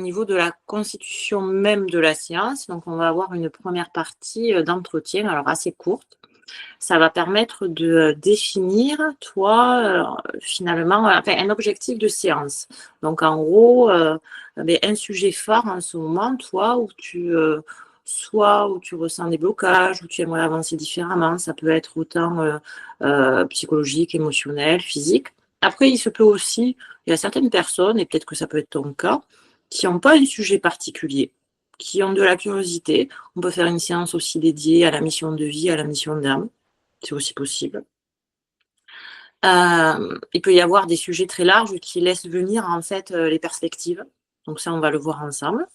Au niveau de la constitution même de la séance, donc on va avoir une première partie d'entretien, alors assez courte. Ça va permettre de définir, toi, finalement, enfin, un objectif de séance. Donc, en gros, un sujet phare en ce moment, toi, soit où tu ressens des blocages, où tu aimerais avancer différemment. Ça peut être autant psychologique, émotionnel, physique. Après, il se peut aussi, il y a certaines personnes, et peut-être que ça peut être ton cas, qui n'ont pas un sujet particulier, qui ont de la curiosité. On peut faire une séance aussi dédiée à la mission de vie, à la mission d'âme. C'est aussi possible. Il peut y avoir des sujets très larges qui laissent venir en fait les perspectives. Donc ça, on va le voir ensemble.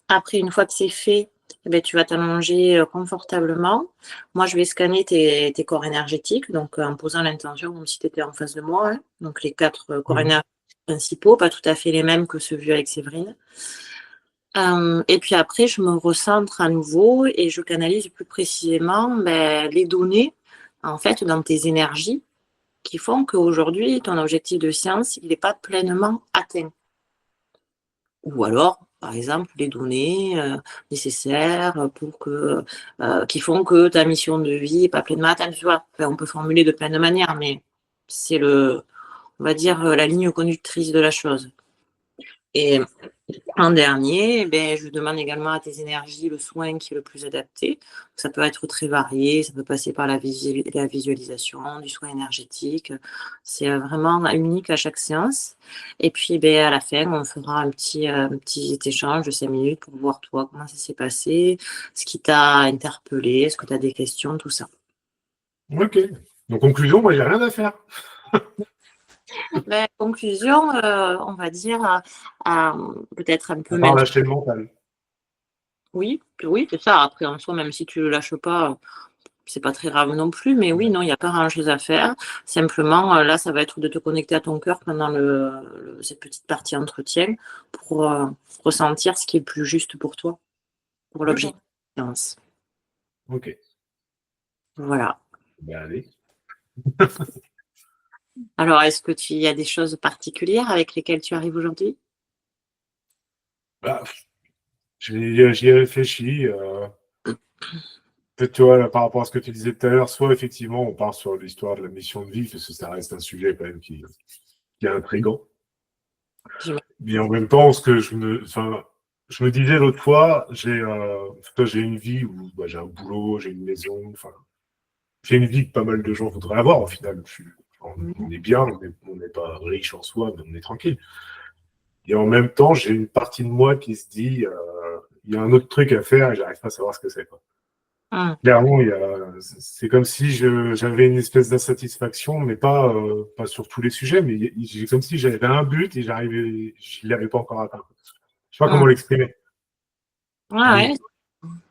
Après, une fois que c'est fait, eh bien, tu vas t'allonger confortablement. Moi, je vais scanner tes corps énergétiques, donc en posant l'intention comme si tu étais en face de moi. Hein. Donc les 4 corps énergétiques principaux, pas tout à fait les mêmes que ceux vus avec Séverine. Et puis après, je me recentre à nouveau et je canalise plus précisément les données, en fait, dans tes énergies qui font qu'aujourd'hui, ton objectif de séance, il n'est pas pleinement atteint. Ou alors, par exemple, les données nécessaires qui font que ta mission de vie n'est pas pleinement atteinte. Tu vois, enfin, on peut formuler de plein de manières, mais c'est on va dire, la ligne conductrice de la chose. Et en dernier, je demande également à tes énergies le soin qui est le plus adapté. Ça peut être très varié, ça peut passer par la visualisation, du soin énergétique. C'est vraiment unique à chaque séance. Et puis, à la fin, on fera un petit échange de 5 minutes pour voir toi comment ça s'est passé, ce qui t'a interpellé, est-ce que tu as des questions, tout ça. Ok. Donc, conclusion, moi, j'ai rien à faire. Conclusion, on va dire, peut-être un peu... À part lâcher le mental. Oui, c'est ça. Après, en soi, même si tu le lâches pas, c'est pas très grave non plus. Mais oui, non, il n'y a pas grand-chose à faire. Simplement, là, ça va être de te connecter à ton cœur pendant cette petite partie entretien pour ressentir ce qui est le plus juste pour toi, pour l'objectif. Ok. Voilà. Allez. Alors, est-ce que il y a des choses particulières avec lesquelles tu arrives aujourd'hui? J'y ai réfléchi. Peut-être, tu vois, là, par rapport à ce que tu disais tout à l'heure, soit effectivement, on part sur l'histoire de la mission de vie, parce que ça reste un sujet quand même qui est intriguant. Mais en même temps, je me disais l'autre fois, j'ai une vie où j'ai un boulot, j'ai une maison, j'ai une vie que pas mal de gens voudraient avoir au final. On est bien, on n'est pas riche en soi, mais on est tranquille. Et en même temps, j'ai une partie de moi qui se dit, il y a un autre truc à faire et j'arrive pas à savoir ce que c'est, quoi. Clairement, c'est comme si j'avais une espèce d'insatisfaction, mais pas sur tous les sujets, mais comme si j'avais un but et je l'avais pas encore atteint. Je sais pas comment l'exprimer. Ouais.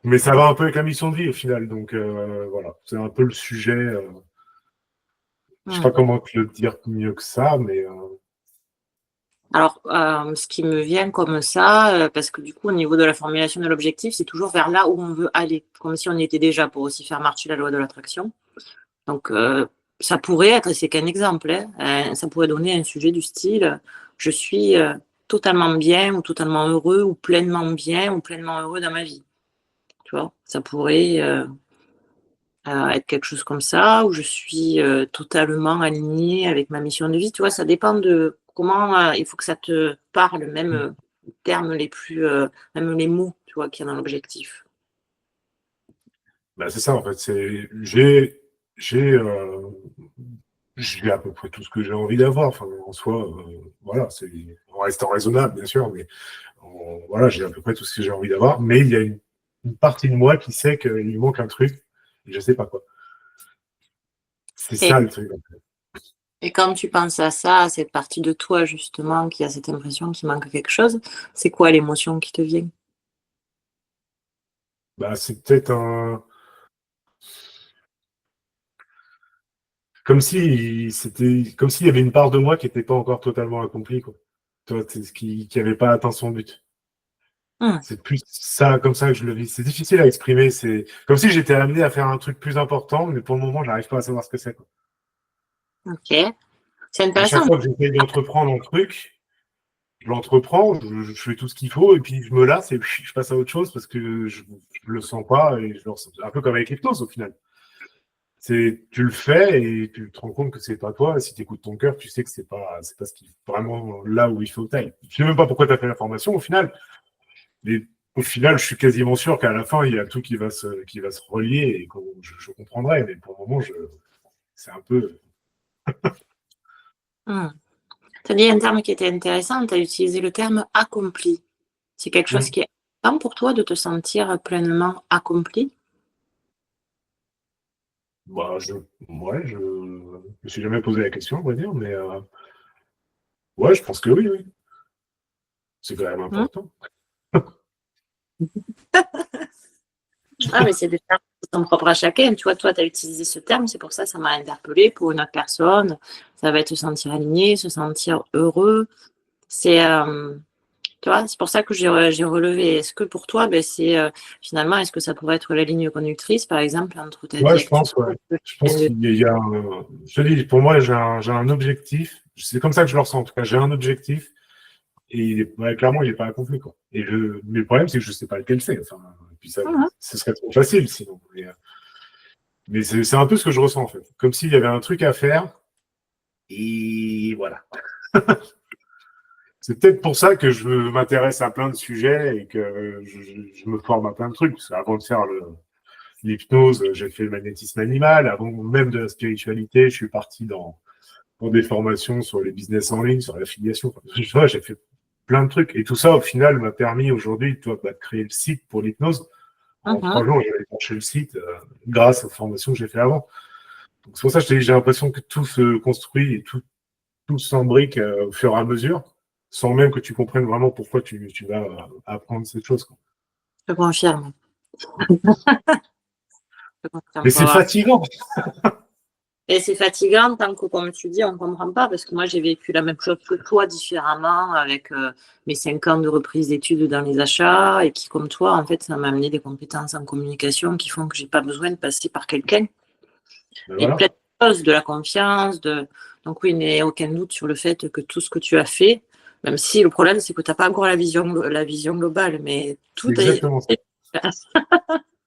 Mais ça va un peu avec la mission de vie au final, donc voilà, c'est un peu le sujet. Je sais pas comment te le dire mieux que ça, mais Alors, ce qui me vient comme ça, parce que du coup, au niveau de la formulation de l'objectif, c'est toujours vers là où on veut aller, comme si on y était déjà, pour aussi faire marcher la loi de l'attraction. Donc, ça pourrait être, et c'est qu'un exemple, hein, ça pourrait donner un sujet du style je suis totalement bien, ou totalement heureux, ou pleinement bien, ou pleinement heureux dans ma vie. Tu vois, ça pourrait être quelque chose comme ça, où je suis totalement alignée avec ma mission de vie. Tu vois, ça dépend de comment il faut que ça te parle, même termes les plus, même les mots, tu vois, qu'il y a dans l'objectif. c'est ça en fait. J'ai à peu près tout ce que j'ai envie d'avoir. Enfin, en soi, voilà, en restant raisonnable, bien sûr, mais voilà, j'ai à peu près tout ce que j'ai envie d'avoir. Mais il y a une partie de moi qui sait qu'il lui manque un truc, et je sais pas quoi. C'est ça le truc. Et quand tu penses à ça, à cette partie de toi justement qui a cette impression qu'il manque quelque chose, c'est quoi l'émotion qui te vient? C'est peut-être comme s'il y avait une part de moi qui n'était pas encore totalement accomplie, quoi. Toi, qui n'avait pas atteint son but. C'est plus ça, comme ça que je le vis. C'est difficile à exprimer. C'est comme si j'étais amené à faire un truc plus important, mais pour le moment, j'arrive pas à savoir ce que c'est, quoi. Ok, c'est À chaque intéressant. fois que j'essaie d'entreprendre un truc, l'entreprends, je fais tout ce qu'il faut, et puis je me lasse, et puis je passe à autre chose parce que je le sens pas, et je le ressens. Un peu comme avec l'hypnose, au final. Tu le fais, et tu te rends compte que c'est pas toi, et si tu écoutes ton cœur, tu sais que c'est pas ce qui vraiment là où il faut que tu ailles. Je sais même pas pourquoi tu as fait la formation, au final. Mais au final, je suis quasiment sûr qu'à la fin, il y a tout qui va se relier, et que je comprendrai, mais pour le moment, c'est un peu... Tu as dit un terme qui était intéressant, tu as utilisé le terme accompli. C'est quelque chose qui est important pour toi de te sentir pleinement accompli? Bah, ouais, je me suis jamais posé la question, on va dire, mais ouais, je pense que oui, oui. C'est quand même important. Ah, mais c'est des termes qui sont propres à chacun. Tu vois, toi, tu as utilisé ce terme, c'est pour ça que ça m'a interpellée. Pour une autre personne, ça va être se sentir aligné, se sentir heureux. C'est, tu vois, c'est pour ça que j'ai relevé. Est-ce que pour toi, ben, c'est finalement, est-ce que ça pourrait être la ligne conductrice, par exemple, entre ta Ouais, vie je pense, ouais. actuelle Je pense qu'il y a je te dis, pour moi, j'ai un objectif. C'est comme ça que je le ressens, en tout cas. J'ai un objectif. Et ouais, clairement, il n'est pas accompli, quoi. Mais le problème, c'est que je ne sais pas lequel c'est. Enfin, et puis ce serait trop facile sinon. Mais c'est un peu ce que je ressens, en fait. Comme s'il y avait un truc à faire. Et voilà. C'est peut-être pour ça que je m'intéresse à plein de sujets et que je me forme à plein de trucs. Parce qu'avant de faire l'hypnose, j'ai fait le magnétisme animal. Avant même de la spiritualité, je suis parti dans des formations sur les business en ligne, sur l'affiliation. Enfin, j'ai fait plein de trucs. Et tout ça, au final, m'a permis aujourd'hui de créer le site pour l'hypnose. En 3 jours, j'avais lancé le site grâce aux formations que j'ai fait avant. Donc, c'est pour ça que je te dis, j'ai l'impression que tout se construit et tout s'embrique au fur et à mesure, sans même que tu comprennes vraiment pourquoi tu vas apprendre cette chose, quoi. Je confirme. Mais c'est fatigant. Et c'est fatigant tant que, comme tu dis, on ne comprend pas, parce que moi, j'ai vécu la même chose que toi, différemment, avec mes 5 ans de reprise d'études dans les achats, et qui, comme toi, en fait, ça m'a amené des compétences en communication qui font que je n'ai pas besoin de passer par quelqu'un. Ben Et voilà. plein de choses, de la confiance, donc oui, il n'y a aucun doute sur le fait que tout ce que tu as fait, même si le problème, c'est que tu n'as pas encore la vision globale, mais tout Exactement ça.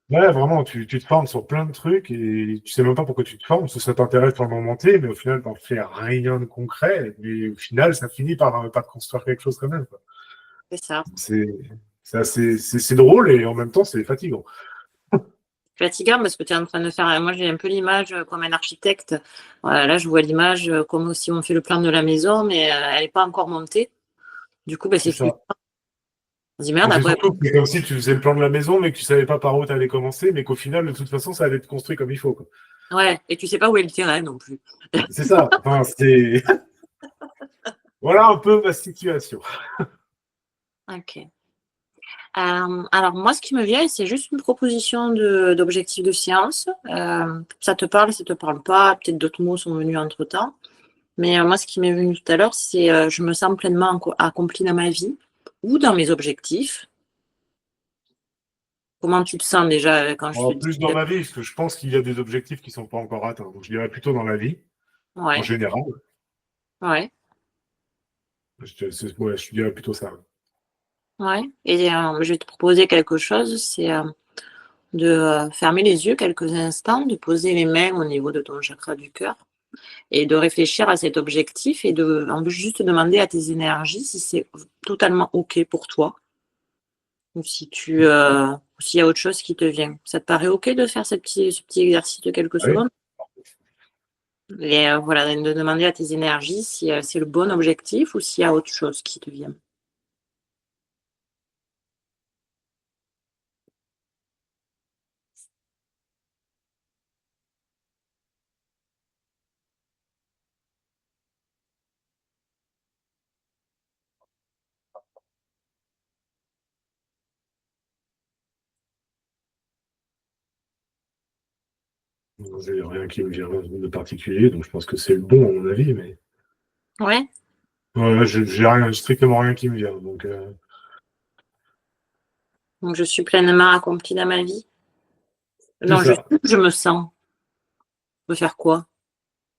Ouais, vraiment, tu te formes sur plein de trucs et tu sais même pas pourquoi tu te formes, parce que ça t'intéresse pour le moment T, mais au final, t'en fais rien de concret. Mais au final, ça finit par te construire quelque chose quand même, quoi. C'est ça. C'est drôle et en même temps, c'est fatigant. Fatigant parce que tu es en train de faire. Moi, j'ai un peu l'image comme un architecte. Voilà, là, je vois l'image comme si on fait le plan de la maison, mais elle n'est pas encore montée. Du coup, ben, C'est c'est fou. ça. On se dit merde, C'est après. surtout que c'est comme si tu faisais le plan de la maison, mais que tu savais pas par où tu allais commencer, mais qu'au final, de toute façon, ça allait être construit comme il faut, quoi. Ouais, et tu sais pas où est le terrain non plus. C'est ça. Enfin, voilà un peu ma situation. Ok. Alors, moi, ce qui me vient, c'est juste une proposition d'objectif de séance. Ça te parle, ça te parle pas. Peut-être d'autres mots sont venus entre-temps. Mais moi, ce qui m'est venu tout à l'heure, c'est je me sens pleinement accomplie dans ma vie ou dans mes objectifs. Comment tu te sens déjà quand je te En dis? plus dans ma vie, parce que je pense qu'il y a des objectifs qui sont pas encore atteints. Donc, je dirais plutôt dans la vie, en Ouais, général. ouais, Ouais, je dirais plutôt ça. ouais. Et je vais te proposer quelque chose, c'est de fermer les yeux quelques instants, de poser les mains au niveau de ton chakra du cœur et de réfléchir à cet objectif et juste demander à tes énergies si c'est totalement OK pour toi ou si s'il y a autre chose qui te vient. Ça te paraît OK de faire ce petit exercice de quelques Oui. secondes? Et voilà, de demander à tes énergies si c'est le bon objectif ou s'il y a autre chose qui te vient. J'ai rien qui me vient de particulier, donc je pense que c'est le bon à mon avis, mais Ouais, ouais, j'ai strictement rien qui me vient. Donc donc je suis pleinement accomplie dans ma vie. c'est Non, ça. je me sens. Je peux faire quoi?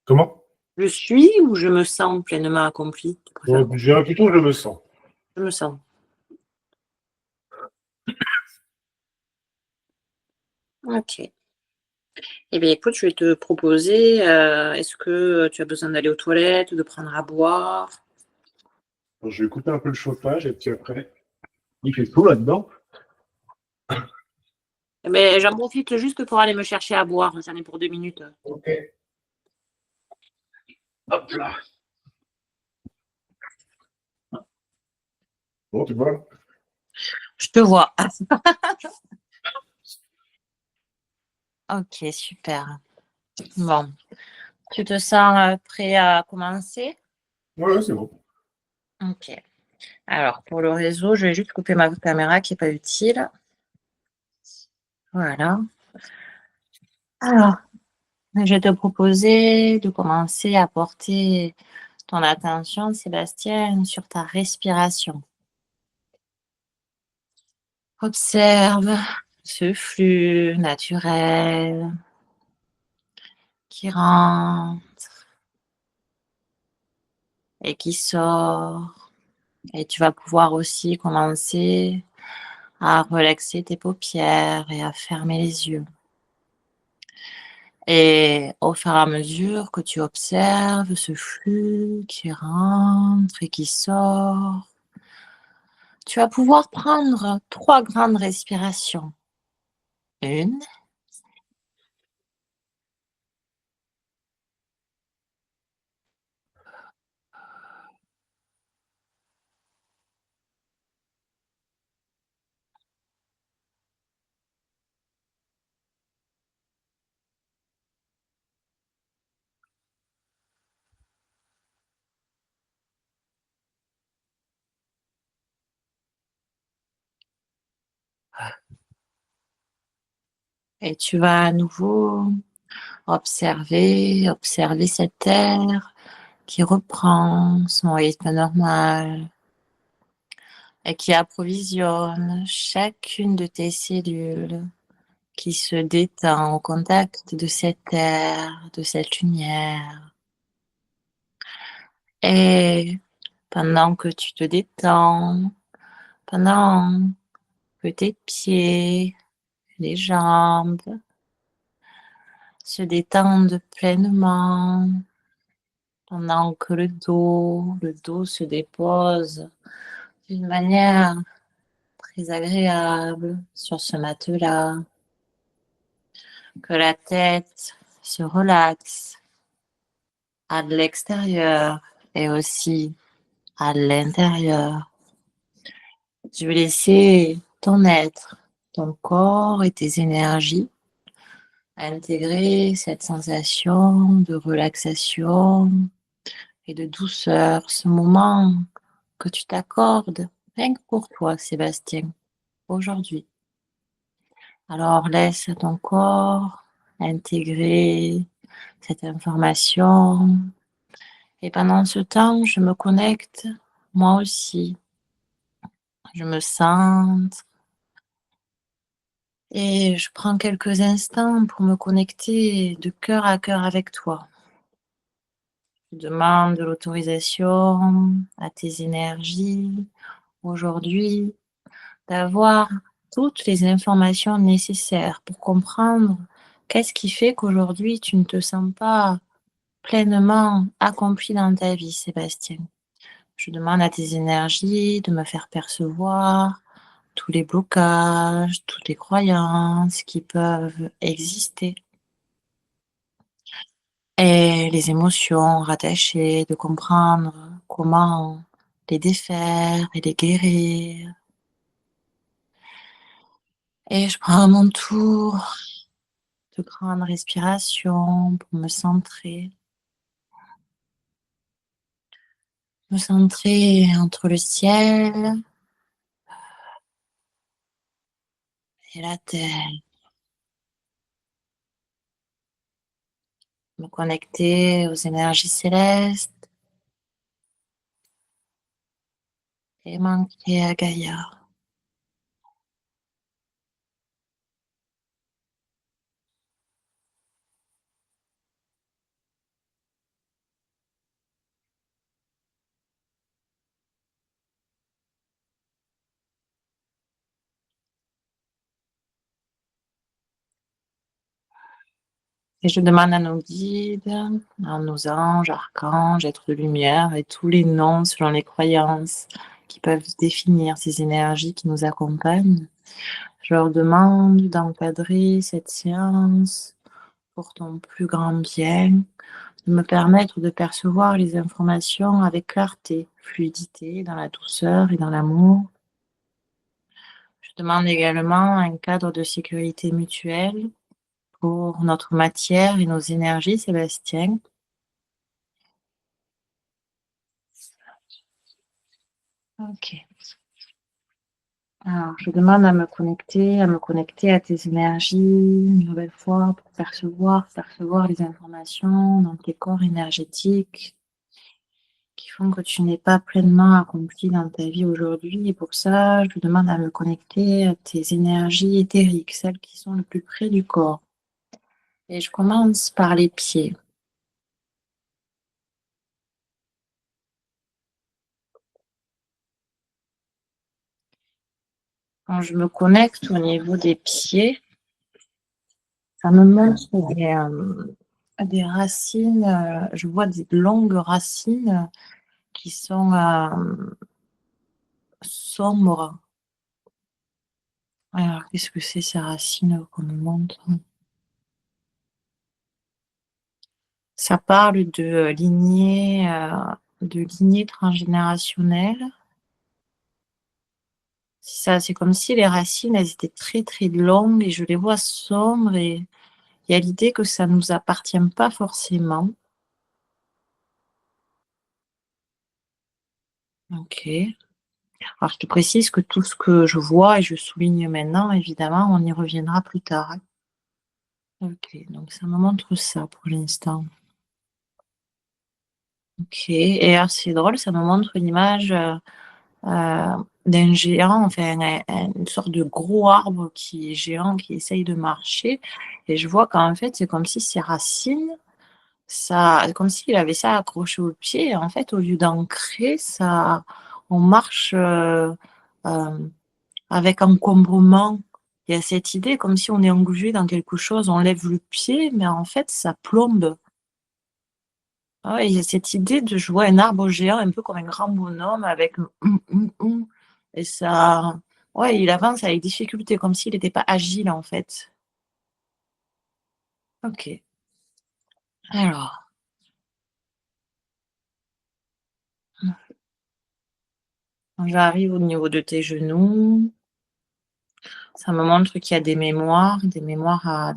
Comment? Je suis ou je me sens pleinement accomplie? Tu Bon, préfères quoi? je dirais plutôt je me sens. je me sens. OK. Eh bien, écoute, je vais te proposer, est-ce que tu as besoin d'aller aux toilettes, de prendre à boire? Alors, je vais couper un peu le chauffage et puis après, il fait chaud là-dedans. Eh beh, j'en profite juste pour aller me chercher à boire, j'en ai pour 2 minutes. Ok. Hop là. Bon, tu vois. Je te vois. OK, super. Bon, tu te sens, prêt à commencer? Ouais, ouais, c'est bon. OK. Alors pour le réseau, je vais juste couper ma caméra qui est pas utile. Voilà. Alors, je vais te proposer de commencer à porter ton attention, Sébastien, sur ta respiration. Observe ce flux naturel qui rentre et qui sort. Et tu vas pouvoir aussi commencer à relaxer tes paupières et à fermer les yeux. Et au fur et à mesure que tu observes ce flux qui rentre et qui sort, tu vas pouvoir prendre 3 grandes respirations. Une, et tu vas à nouveau observer cet air qui reprend son rythme normal et qui approvisionne chacune de tes cellules qui se détend au contact de cet air, de cette lumière. Et pendant que tu te détends, pendant que tes pieds, les jambes se détendent pleinement, pendant que le dos se dépose d'une manière très agréable sur ce matelas, que la tête se relaxe à l'extérieur et aussi à l'intérieur. Je vais laisser ton être, ton corps et tes énergies intégrer cette sensation de relaxation et de douceur, ce moment que tu t'accordes rien que pour toi, Sébastien, aujourd'hui. Alors laisse ton corps intégrer cette information et pendant ce temps, je me connecte moi aussi. Je me centre et je prends quelques instants pour me connecter de cœur à cœur avec toi. Je demande l'autorisation à tes énergies aujourd'hui d'avoir toutes les informations nécessaires pour comprendre qu'est-ce qui fait qu'aujourd'hui tu ne te sens pas pleinement accompli dans ta vie, Sébastien. Je demande à tes énergies de me faire percevoir tous les blocages, toutes les croyances qui peuvent exister et les émotions rattachées, de comprendre comment les défaire et les guérir. Et je prends à mon tour de grandes respirations pour me centrer entre le ciel et la terre, me connecter aux énergies célestes et m'ancrer à Gaïa. Et je demande à nos guides, à nos anges, archanges, êtres de lumière et tous les noms selon les croyances qui peuvent définir ces énergies qui nous accompagnent. Je leur demande d'encadrer cette séance pour ton plus grand bien, de me permettre de percevoir les informations avec clarté, fluidité, dans la douceur et dans l'amour. Je demande également un cadre de sécurité mutuelle pour notre matière et nos énergies, Sébastien. Ok. Alors, je demande à me connecter à tes énergies une nouvelle fois pour percevoir les informations dans tes corps énergétiques qui font que tu n'es pas pleinement accompli dans ta vie aujourd'hui. Et pour ça, je demande à me connecter à tes énergies éthériques, celles qui sont le plus près du corps. Et je commence par les pieds. Quand je me connecte au niveau des pieds, ça me montre des racines, je vois des longues racines qui sont sombres. Alors, qu'est-ce que c'est ces racines qu'on me montre? Ça parle de lignée transgénérationnelle. C'est comme si les racines, elles étaient très très longues et je les vois sombres et il y a l'idée que ça ne nous appartient pas forcément. Ok. Alors, je te précise que tout ce que je vois et je souligne maintenant, évidemment, on y reviendra plus tard. Ok, donc ça me montre ça pour l'instant. Ok, et alors c'est drôle, ça me montre une image d'un géant, enfin une sorte de gros arbre qui est géant, qui essaye de marcher. Et je vois qu'en fait, c'est comme si ses racines, comme s'il avait ça accroché au pied. Et en fait, au lieu d'ancrer, on marche euh, avec encombrement. Il y a cette idée comme si on est englué dans quelque chose, on lève le pied, mais en fait, ça plombe. Ah ouais, il y a cette idée de jouer un arbre géant, un peu comme un grand bonhomme avec et ça, ouais, il avance avec difficulté, comme s'il n'était pas agile en fait. Ok. Alors, j'arrive au niveau de tes genoux. Ça me montre qu'il y a des mémoires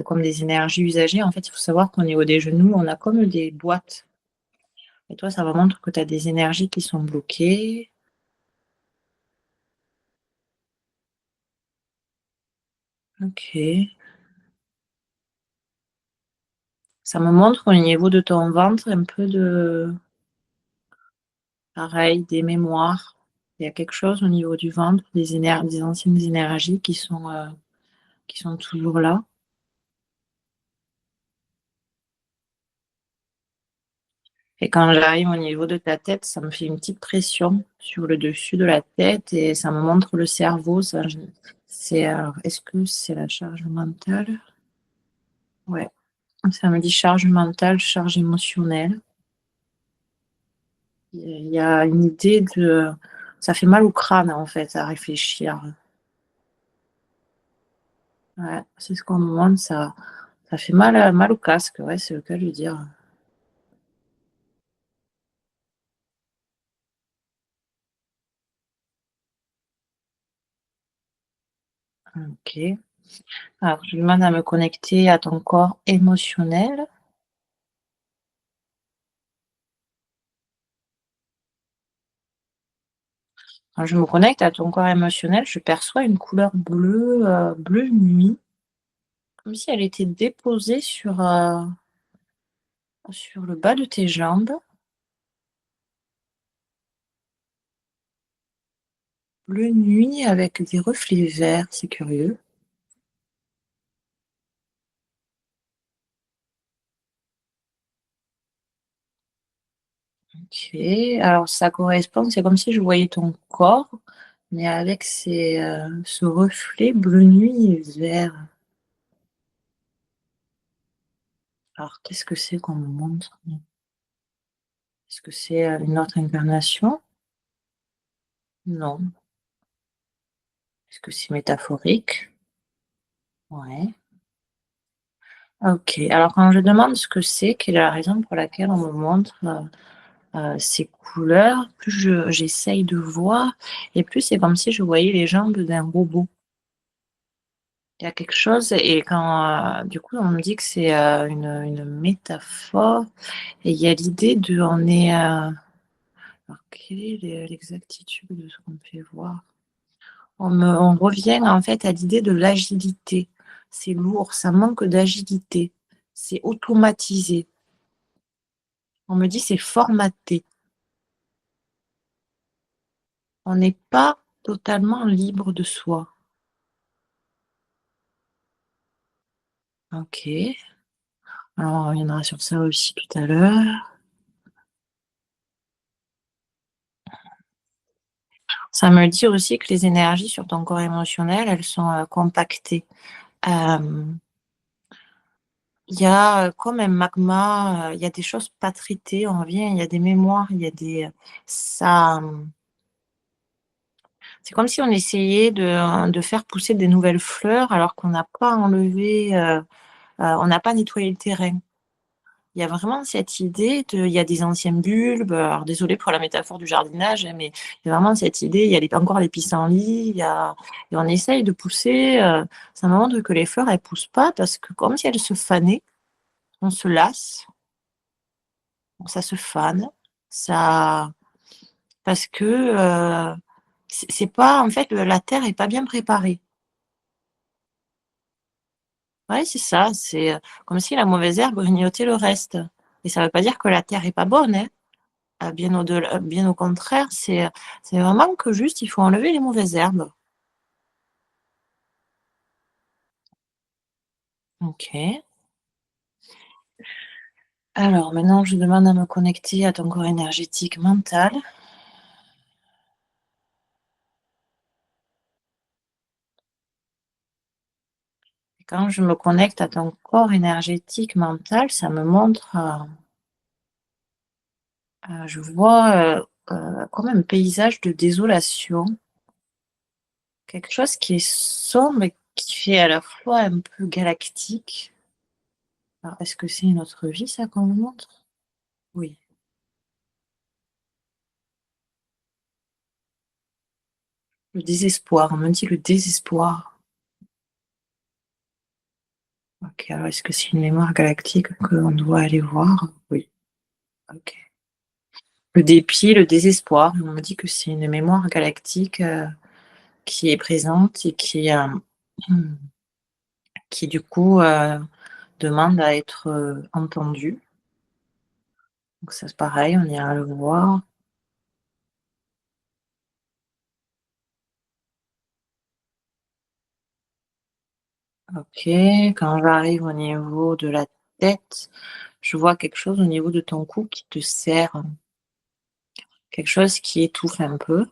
comme des énergies usagées. En fait, il faut savoir qu'au niveau des genoux, on a comme des boîtes. Et toi, ça me montre que tu as des énergies qui sont bloquées. Ok. Ça me montre au niveau de ton ventre un peu pareil, des mémoires. Il y a quelque chose au niveau du ventre, des anciennes énergies qui sont toujours là. Et quand j'arrive au niveau de ta tête, ça me fait une petite pression sur le dessus de la tête et ça me montre le cerveau. Est-ce que c'est la charge mentale? Ouais. Ça me dit charge mentale, charge émotionnelle. Il y a une idée de... Ça fait mal au crâne, en fait, à réfléchir. Ouais, c'est ce qu'on me demande, ça fait mal au casque, ouais, c'est le cas de le dire. Ok. Alors, je demande à me connecter à ton corps émotionnel. Quand je me connecte à ton corps émotionnel, je perçois une couleur bleue, bleu nuit, comme si elle était déposée sur le bas de tes jambes. Bleu nuit avec des reflets verts, c'est curieux. Ok, alors ça correspond, c'est comme si je voyais ton corps, mais avec ce reflet bleu nuit et vert. Alors, qu'est-ce que c'est qu'on me montre? Est-ce que c'est une autre incarnation? Non. Est-ce que c'est métaphorique? Ouais. Ok. Alors, quand je demande ce que c'est, quelle est la raison pour laquelle on me montre ces couleurs, plus j'essaye de voir, et plus c'est comme si je voyais les jambes d'un robot. Il y a quelque chose, et quand du coup on me dit que c'est une métaphore, et il y a l'idée de, on est, alors quelle est l'exactitude de ce qu'on me fait voir? On revient en fait à l'idée de l'agilité. C'est lourd, ça manque d'agilité, c'est automatisé. On me dit c'est formaté. On n'est pas totalement libre de soi. Ok. Alors on reviendra sur ça aussi tout à l'heure. Ça me dit aussi que les énergies sur ton corps émotionnel, elles sont compactées. Il y a comme un magma, il y a des choses pas traitées, on revient, il y a des mémoires, il y a des ça, c'est comme si on essayait de faire pousser des nouvelles fleurs alors qu'on n'a pas enlevé, on n'a pas nettoyé le terrain. Il y a vraiment cette idée il y a des anciennes bulbes, alors désolée pour la métaphore du jardinage, hein, mais il y a vraiment cette idée, il y a encore les pissenlits, et on essaye de pousser, ça me montre que les fleurs, elles poussent pas parce que comme si elles se fanaient, on se lasse, ça se fane, ça, parce que c'est pas, en fait, la terre est pas bien préparée. Ouais, c'est ça, c'est comme si la mauvaise herbe grignotait le reste. Et ça veut pas dire que la terre est pas bonne, hein. Bien au-delà, bien au contraire, c'est vraiment que juste il faut enlever les mauvaises herbes. OK. Alors maintenant, je demande à me connecter à ton corps énergétique mental. Et quand je me connecte à ton corps énergétique mental, ça me montre, je vois, comme un paysage de désolation, quelque chose qui est sombre et qui fait à la fois un peu galactique. Alors est-ce que c'est une autre vie ça qu'on me montre? Oui. Le désespoir, on me dit le désespoir. OK, alors est-ce que c'est une mémoire galactique qu'on doit aller voir? Oui, OK. Le dépit, le désespoir, on me dit que c'est une mémoire galactique, qui est présente et qui du coup, demande à être, entendue. Donc ça c'est pareil, on ira le voir. OK, quand j'arrive au niveau de la tête, je vois quelque chose au niveau de ton cou qui te serre, quelque chose qui étouffe un peu.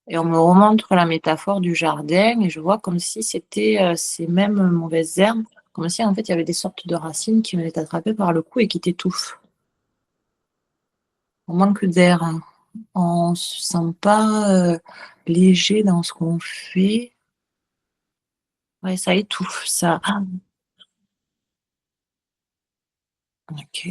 Et on me remontre la métaphore du jardin et je vois comme si c'était, ces mêmes mauvaises herbes, comme si en fait il y avait des sortes de racines qui venaient t'attraper par le cou et qui t'étouffent. On manque d'air, hein. On se sent pas, léger dans ce qu'on fait. Ouais, ça étouffe, ça. OK.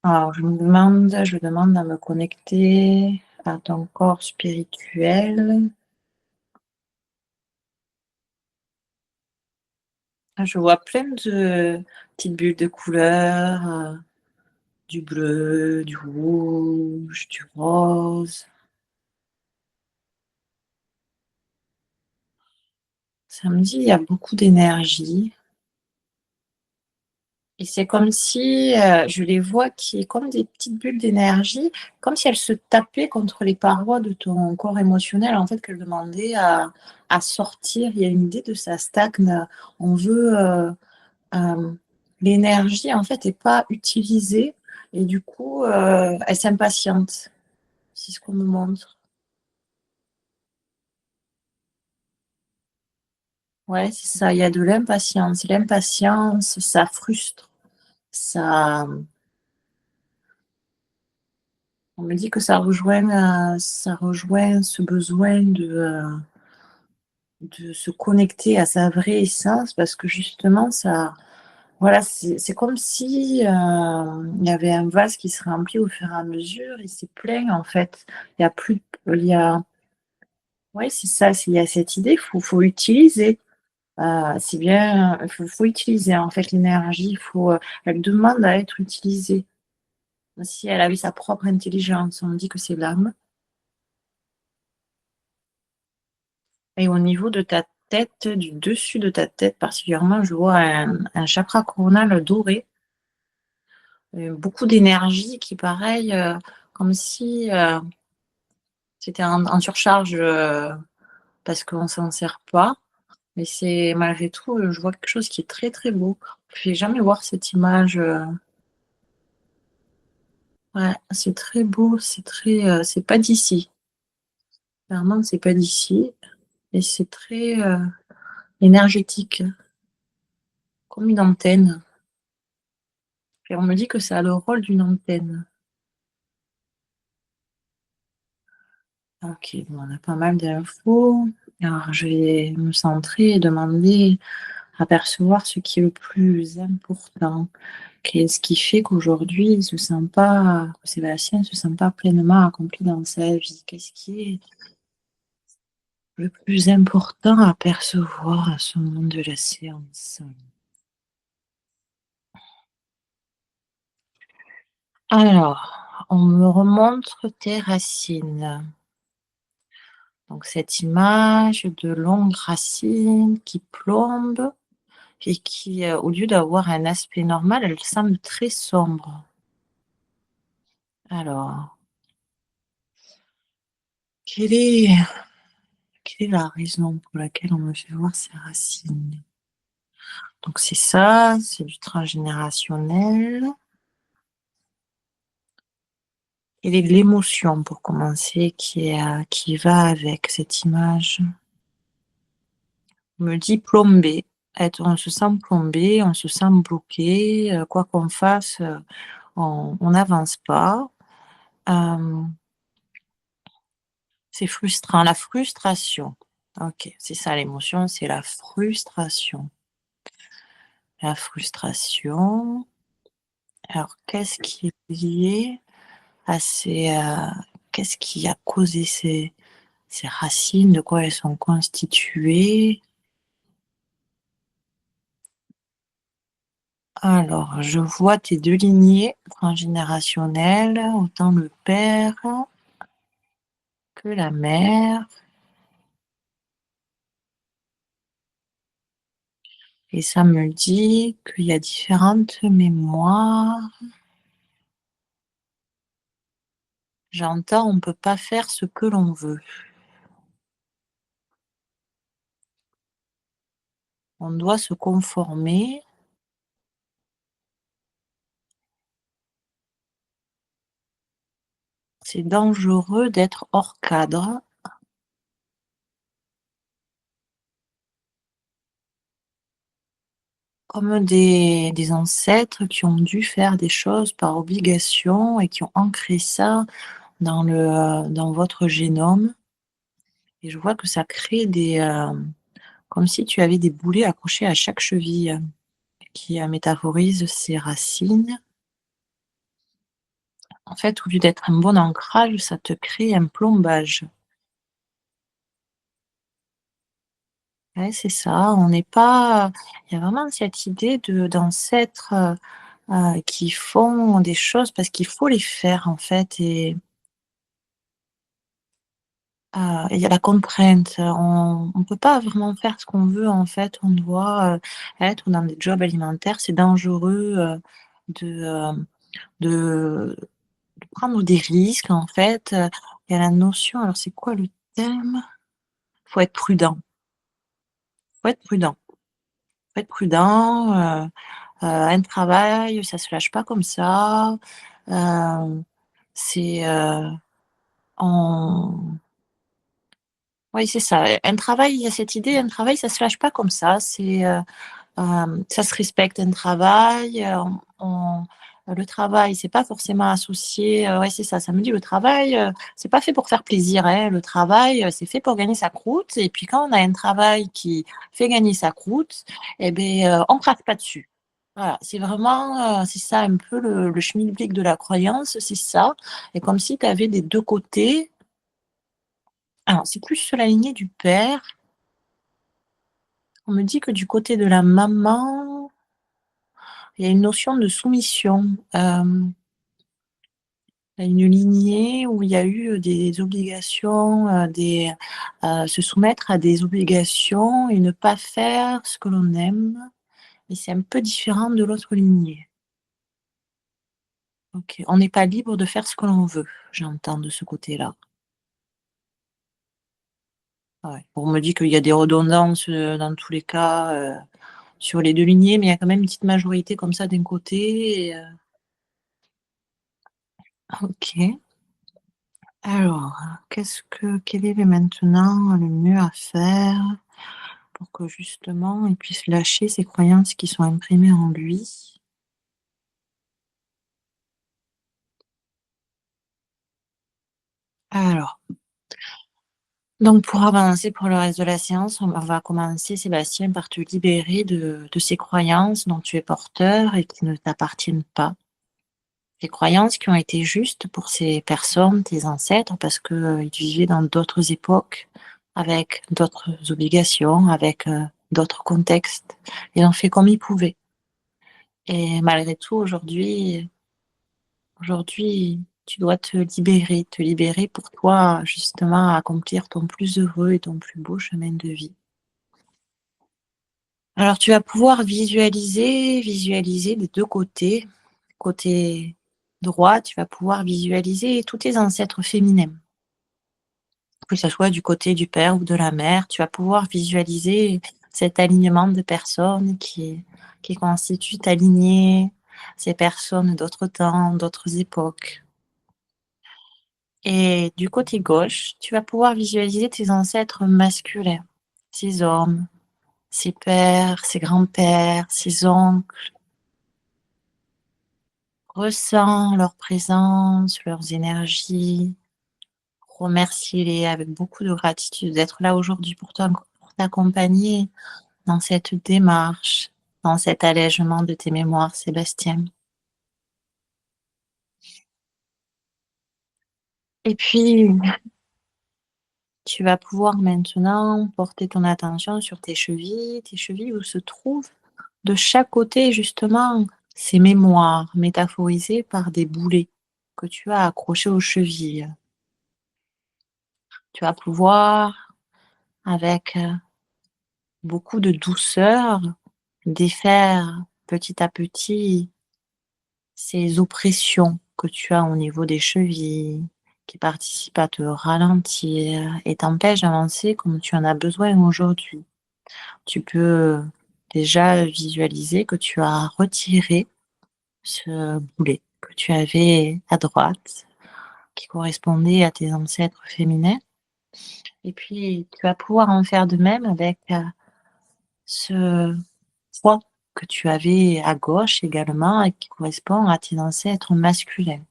Alors je demande à me connecter à ton corps spirituel. Ah, je vois plein de petites bulles de couleurs, du bleu, du rouge, du rose. Ça me dit, il y a beaucoup d'énergie et c'est comme si, je les vois qui comme des petites bulles d'énergie, comme si elles se tapaient contre les parois de ton corps émotionnel, en fait, qu'elles demandaient à sortir. Il y a une idée de ça stagne, on veut, l'énergie, en fait, est pas utilisée et du coup, elle s'impatiente. C'est ce qu'on me montre. Ouais, c'est ça, il y a de l'impatience. L'impatience, ça frustre. Ça, on me dit que ça rejoint ce besoin de se connecter à sa vraie essence parce que justement, ça, voilà, c'est comme si il y avait un vase qui se remplit au fur et à mesure et c'est plein en fait. Il y a plus, il y a, ouais, c'est ça, il y a cette idée, faut utiliser. C'est bien, faut utiliser en fait l'énergie, elle demande à être utilisée. Si elle avait sa propre intelligence, on dit que c'est l'âme. Et au niveau de ta tête, du dessus de ta tête particulièrement, je vois un chakra coronal doré, beaucoup d'énergie qui, pareil, comme si c'était en surcharge parce qu'on ne s'en sert pas. Mais c'est malgré tout, je vois quelque chose qui est très très beau. Je ne vais jamais voir cette image. Ouais, c'est très beau, c'est pas d'ici. Clairement, c'est pas d'ici. Et c'est très énergétique, comme une antenne. Et on me dit que ça a le rôle d'une antenne. Ok, bon, on a pas mal d'infos. Alors, je vais me centrer et demander à percevoir ce qui est le plus important. Qu'est-ce qui fait qu'aujourd'hui, il se sent pas, que Sébastien ne se sent pas pleinement accompli dans sa vie? Qu'est-ce qui est le plus important à percevoir à ce moment de la séance? Alors, on me remontre tes racines. Donc cette image de longues racines qui plombent et qui, au lieu d'avoir un aspect normal, elles semblent très sombres. Alors, quelle est quelle est la raison pour laquelle on me fait voir ces racines? Donc c'est ça, c'est du transgénérationnel. Quelle est l'émotion pour commencer qui va avec cette image? On me dit plombé. On se sent plombé, on se sent bloqué, quoi qu'on fasse, on n'avance pas. C'est frustrant, la frustration. OK, c'est ça l'émotion, c'est la frustration. La frustration. Alors qu'est-ce qui est lié à qu'est-ce qui a causé ces racines? De quoi elles sont constituées? Alors, je vois tes 2 lignées transgénérationnelles, autant le père que la mère. Et ça me dit qu'il y a différentes mémoires. J'entends, on ne peut pas faire ce que l'on veut. On doit se conformer. C'est dangereux d'être hors cadre. Comme des ancêtres qui ont dû faire des choses par obligation et qui ont ancré ça dans votre génome. Et je vois que ça crée comme si tu avais des boulets accrochés à chaque cheville qui métaphorisent ces racines. En fait, au lieu d'être un bon ancrage, ça te crée un plombage. Ouais, c'est ça, on n'est pas, il y a vraiment cette idée d'ancêtres, qui font des choses parce qu'il faut les faire, en fait, et il y a la contrainte. On ne peut pas vraiment faire ce qu'on veut, en fait. On doit, être dans des jobs alimentaires. C'est dangereux, de, de prendre des risques, en fait. Il y a la notion, alors c'est quoi le terme? Faut être prudent. Faut être prudent. Faut être prudent, un travail, ça se lâche pas comme ça. Hem, c'est, on Oui, c'est ça. Un travail, il y a cette idée, un travail, ça se lâche pas comme ça. Ça se respecte un travail. Le travail, c'est pas forcément associé. Ouais, c'est ça. Ça me dit le travail, c'est pas fait pour faire plaisir, hein. Le travail, c'est fait pour gagner sa croûte. Et puis quand on a un travail qui fait gagner sa croûte, eh ben, on craque pas dessus. Voilà, c'est vraiment, c'est ça un peu le schmilblick de la croyance, c'est ça. Et comme si tu avais des deux côtés. Alors, c'est plus sur la lignée du père. On me dit que du côté de la maman, il y a une notion de soumission. Il y a une lignée où il y a eu des obligations, se soumettre à des obligations et ne pas faire ce que l'on aime. Et c'est un peu différent de l'autre lignée. OK. On n'est pas libre de faire ce que l'on veut, j'entends de ce côté-là. Ouais. On me dit qu'il y a des redondances, dans tous les cas, sur les 2 lignées, mais il y a quand même une petite majorité comme ça d'un côté et OK. Alors, quel est maintenant le mieux à faire pour que justement il puisse lâcher ces croyances qui sont imprimées en lui? Alors, donc pour avancer pour le reste de la séance, on va commencer, Sébastien, par te libérer de ces croyances dont tu es porteur et qui ne t'appartiennent pas. Des croyances qui ont été justes pour ces personnes, tes ancêtres, parce que, ils vivaient dans d'autres époques, avec d'autres obligations, avec, d'autres contextes. Ils ont fait comme ils pouvaient et malgré tout aujourd'hui, tu dois te libérer pour toi, justement, accomplir ton plus heureux et ton plus beau chemin de vie. Alors tu vas pouvoir visualiser des 2 côtés. Côté droit, tu vas pouvoir visualiser tous tes ancêtres féminins. Que ça soit du côté du père ou de la mère, tu vas pouvoir visualiser cet alignement de personnes qui constituent ta lignée, ces personnes d'autres temps, d'autres époques. Et du côté gauche, tu vas pouvoir visualiser tes ancêtres masculins, ces hommes, ces pères, ces grands-pères, ces oncles. Ressens leur présence, leurs énergies. Remercie-les avec beaucoup de gratitude d'être là aujourd'hui pour t'accompagner dans cette démarche, dans cet allègement de tes mémoires, Sébastien. Et puis, tu vas pouvoir maintenant porter ton attention sur tes chevilles où se trouvent de chaque côté justement ces mémoires métaphorisées par des boulets que tu as accrochés aux chevilles. Tu vas pouvoir, avec beaucoup de douceur, défaire petit à petit ces oppressions que tu as au niveau des chevilles, qui participent à te ralentir et t'empêchent d'avancer comme tu en as besoin aujourd'hui. Tu peux déjà visualiser que tu as retiré ce boulet que tu avais à droite, qui correspondait à tes ancêtres féminins. Et puis, tu vas pouvoir en faire de même avec ce poids que tu avais à gauche également et qui correspond à tes ancêtres masculins.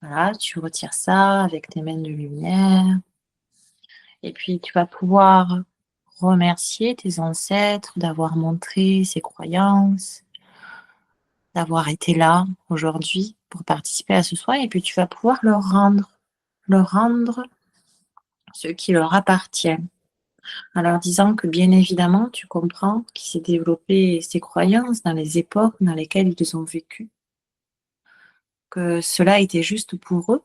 Voilà, tu retires ça avec tes mains de lumière et puis tu vas pouvoir remercier tes ancêtres d'avoir montré ces croyances, d'avoir été là aujourd'hui pour participer à ce soin et puis tu vas pouvoir leur rendre ce qui leur appartient. En leur disant que bien évidemment, tu comprends qu'ils s'est développé ces croyances dans les époques dans lesquelles ils ont vécu, que cela était juste pour eux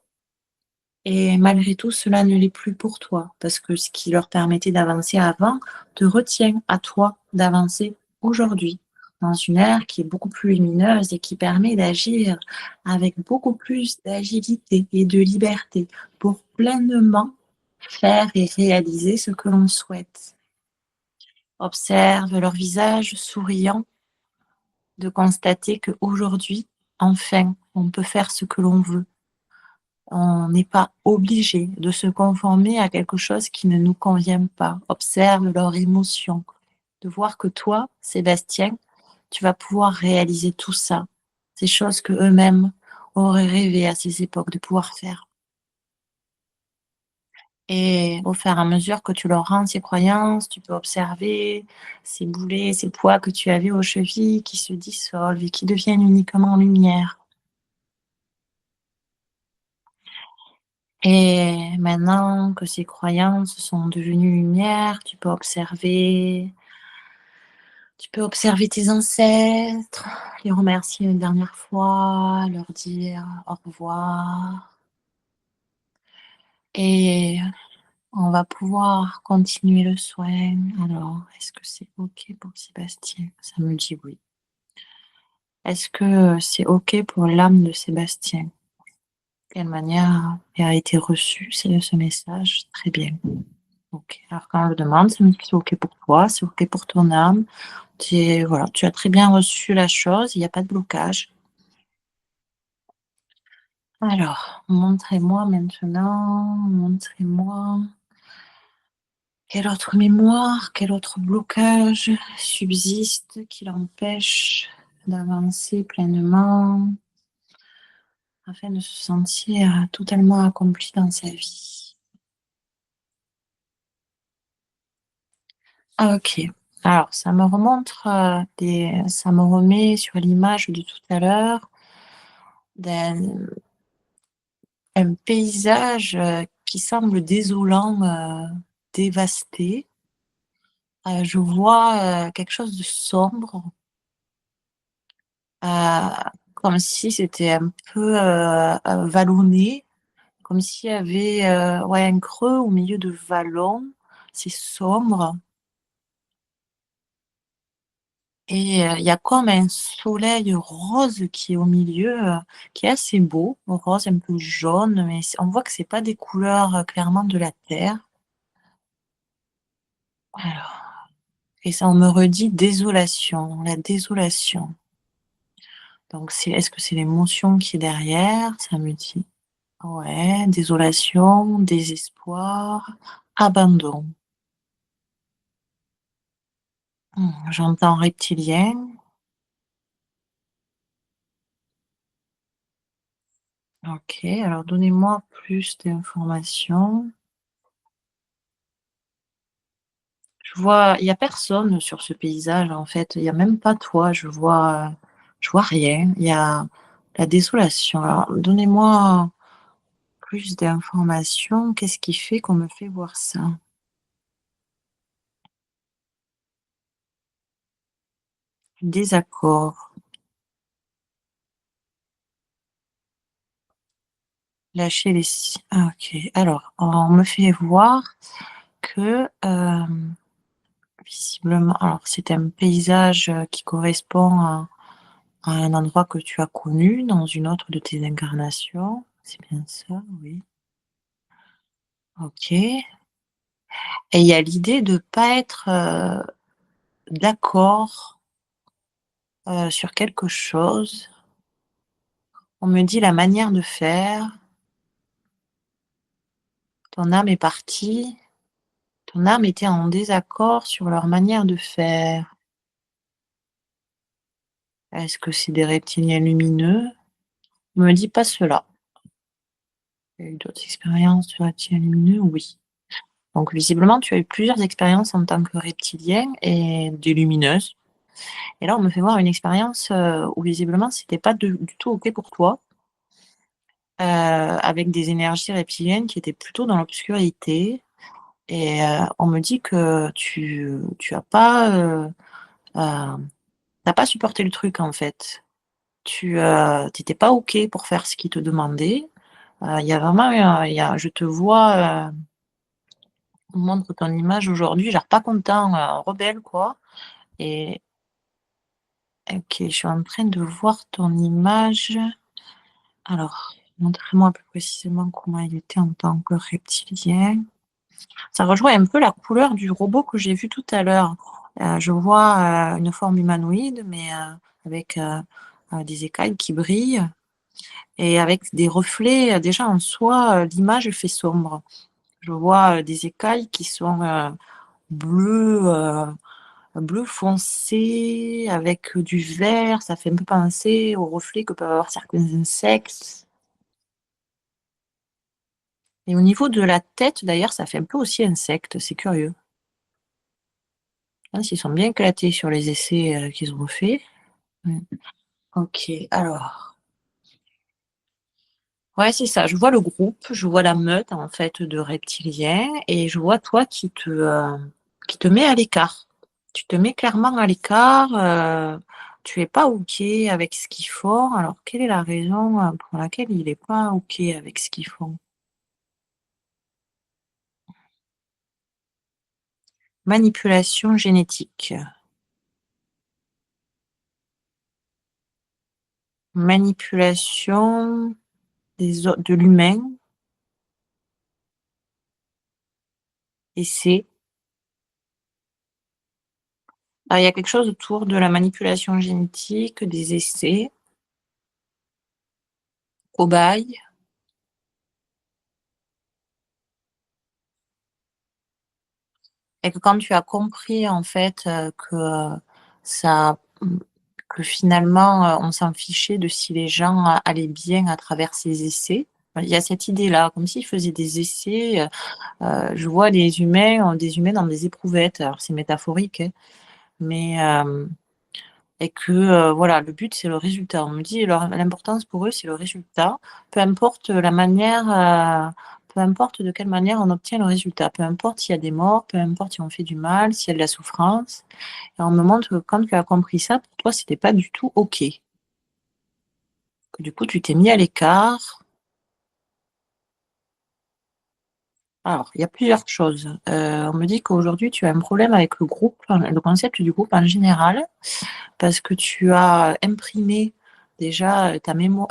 et malgré tout, cela ne l'est plus pour toi parce que ce qui leur permettait d'avancer avant te retient à toi d'avancer aujourd'hui dans une ère qui est beaucoup plus lumineuse et qui permet d'agir avec beaucoup plus d'agilité et de liberté pour pleinement faire et réaliser ce que l'on souhaite. Observe leur visage souriant, de constater qu'aujourd'hui, enfin, on peut faire ce que l'on veut. On n'est pas obligé de se conformer à quelque chose qui ne nous convient pas. Observe leurs émotions. De voir que toi, Sébastien, tu vas pouvoir réaliser tout ça. Ces choses que eux-mêmes auraient rêvé à ces époques de pouvoir faire. Et au fur et à mesure que tu leur rends ces croyances, tu peux observer ces boulets, ces poids que tu avais aux chevilles qui se dissolvent et qui deviennent uniquement lumière. Et maintenant que ces croyances sont devenues lumière, tu peux observer tes ancêtres, les remercier une dernière fois, leur dire au revoir. Et on va pouvoir continuer le soin. Alors, est-ce que c'est OK pour Sébastien? Ça me dit oui. Est-ce que c'est OK pour l'âme de Sébastien? De quelle manière a été reçu ce message? Très bien. OK. Alors, quand on le demande, ça me dit que c'est OK pour toi, c'est OK pour ton âme. Voilà, tu as très bien reçu la chose, il n'y a pas de blocage. Alors, montrez-moi maintenant, montrez-moi. Quelle autre mémoire, quel autre blocage subsiste qui l'empêche d'avancer pleinement afin de se sentir totalement accompli dans sa vie? Ah, ok. Alors, ça me remontre ça me remet sur l'image de tout à l'heure d'un un paysage qui semble désolant, dévasté. Je vois quelque chose de sombre. Heu, Comme si c'était un peu, vallonné, comme s'il y avait, ouais, un creux au milieu de vallon. C'est sombre et il y a comme un soleil rose qui est au milieu, qui est assez beau, rose un peu jaune, mais on voit que c'est pas des couleurs, clairement de la terre. Alors et ça, on me redit désolation, la désolation. Donc est-ce que c'est l'émotion qui est derrière? Ça me dit ouais, désolation, désespoir, abandon. J'entends reptilien. OK, alors donnez-moi plus d'informations. Il y a personne sur ce paysage en fait, il y a même pas toi, je vois rien. Il y a la désolation. Alors donnez-moi plus d'informations. Qu'est-ce qui fait qu'on me fait voir ça? Désaccord, lâcher les ah OK. Alors, on me fait voir que, visiblement alors c'est un paysage, qui correspond à un endroit que tu as connu dans une autre de tes incarnations. C'est bien ça? Oui. OK et il y a l'idée de pas être, d'accord, sur quelque chose. On me dit la manière de faire, ton âme est partie, ton âme était en désaccord sur leur manière de faire. Est-ce que c'est des reptiliens lumineux? On me dit pas cela. Il y a eu d'autres expériences de reptiliens lumineux? Oui. Donc visiblement, tu as eu plusieurs expériences en tant que reptilien et des lumineuses. Et là, on me fait voir une expérience, où visiblement c'était pas du tout OK pour toi, avec des énergies reptiliennes qui étaient plutôt dans l'obscurité et on me dit que tu as pas, tu pas supporté le truc, en fait. Tu étais pas OK pour faire ce qu'ils te demandaient. Il y a vraiment il y a je te vois, on montre ton image aujourd'hui, genre pas content, rebelle, quoi et OK, je suis en train de voir ton image. Alors, montrez-moi plus précisément comment il était en tant que reptilien. Ça rejoint un peu la couleur du robot que j'ai vu tout à l'heure. Je vois, une forme humanoïde, mais avec, des écailles qui brillent Et avec des reflets, déjà en soi, l'image fait sombre. Je vois des écailles qui sont bleues, bleu foncé avec du vert. Ça fait un peu penser aux reflets que peuvent avoir certains insectes. Et au niveau de la tête, d'ailleurs, ça fait un peu aussi insecte. C'est curieux. Hein, ils sont bien éclatés sur les essais qu'ils ont faits. Ok, alors. Ouais, c'est ça. Je vois le groupe, je vois la meute en fait de reptiliens et je vois toi qui te mets à l'écart. Tu te mets clairement à l'écart. Tu es pas OK avec ce qu'ils font. Alors, quelle est la raison pour laquelle il est pas OK avec ce qu'ils font? Manipulation génétique. Manipulation de l'humain. Et c'est. Ah, il y a quelque chose autour de la manipulation génétique, des essais, cobayes. Et que quand tu as compris en fait ça, que finalement on s'en fichait de si les gens allaient bien à travers ces essais. Il y a cette idée-là, comme s'ils faisaient des essais. Je vois des humains dans des éprouvettes. Alors c'est métaphorique, hein, mais et que voilà, le but c'est le résultat. On me dit l'importance pour eux c'est le résultat, peu importe la manière, peu importe de quelle manière on obtient le résultat, peu importe s'il y a des morts, peu importe si on fait du mal, s'il y a de la souffrance. Et on me montre que quand tu as compris ça, pour toi c'était pas du tout OK. Que du coup tu t'es mis à l'écart. Alors, il y a plusieurs choses. On me dit qu'aujourd'hui tu as un problème avec le groupe, le concept du groupe en général. Parce que tu as imprimé déjà ta mémoire,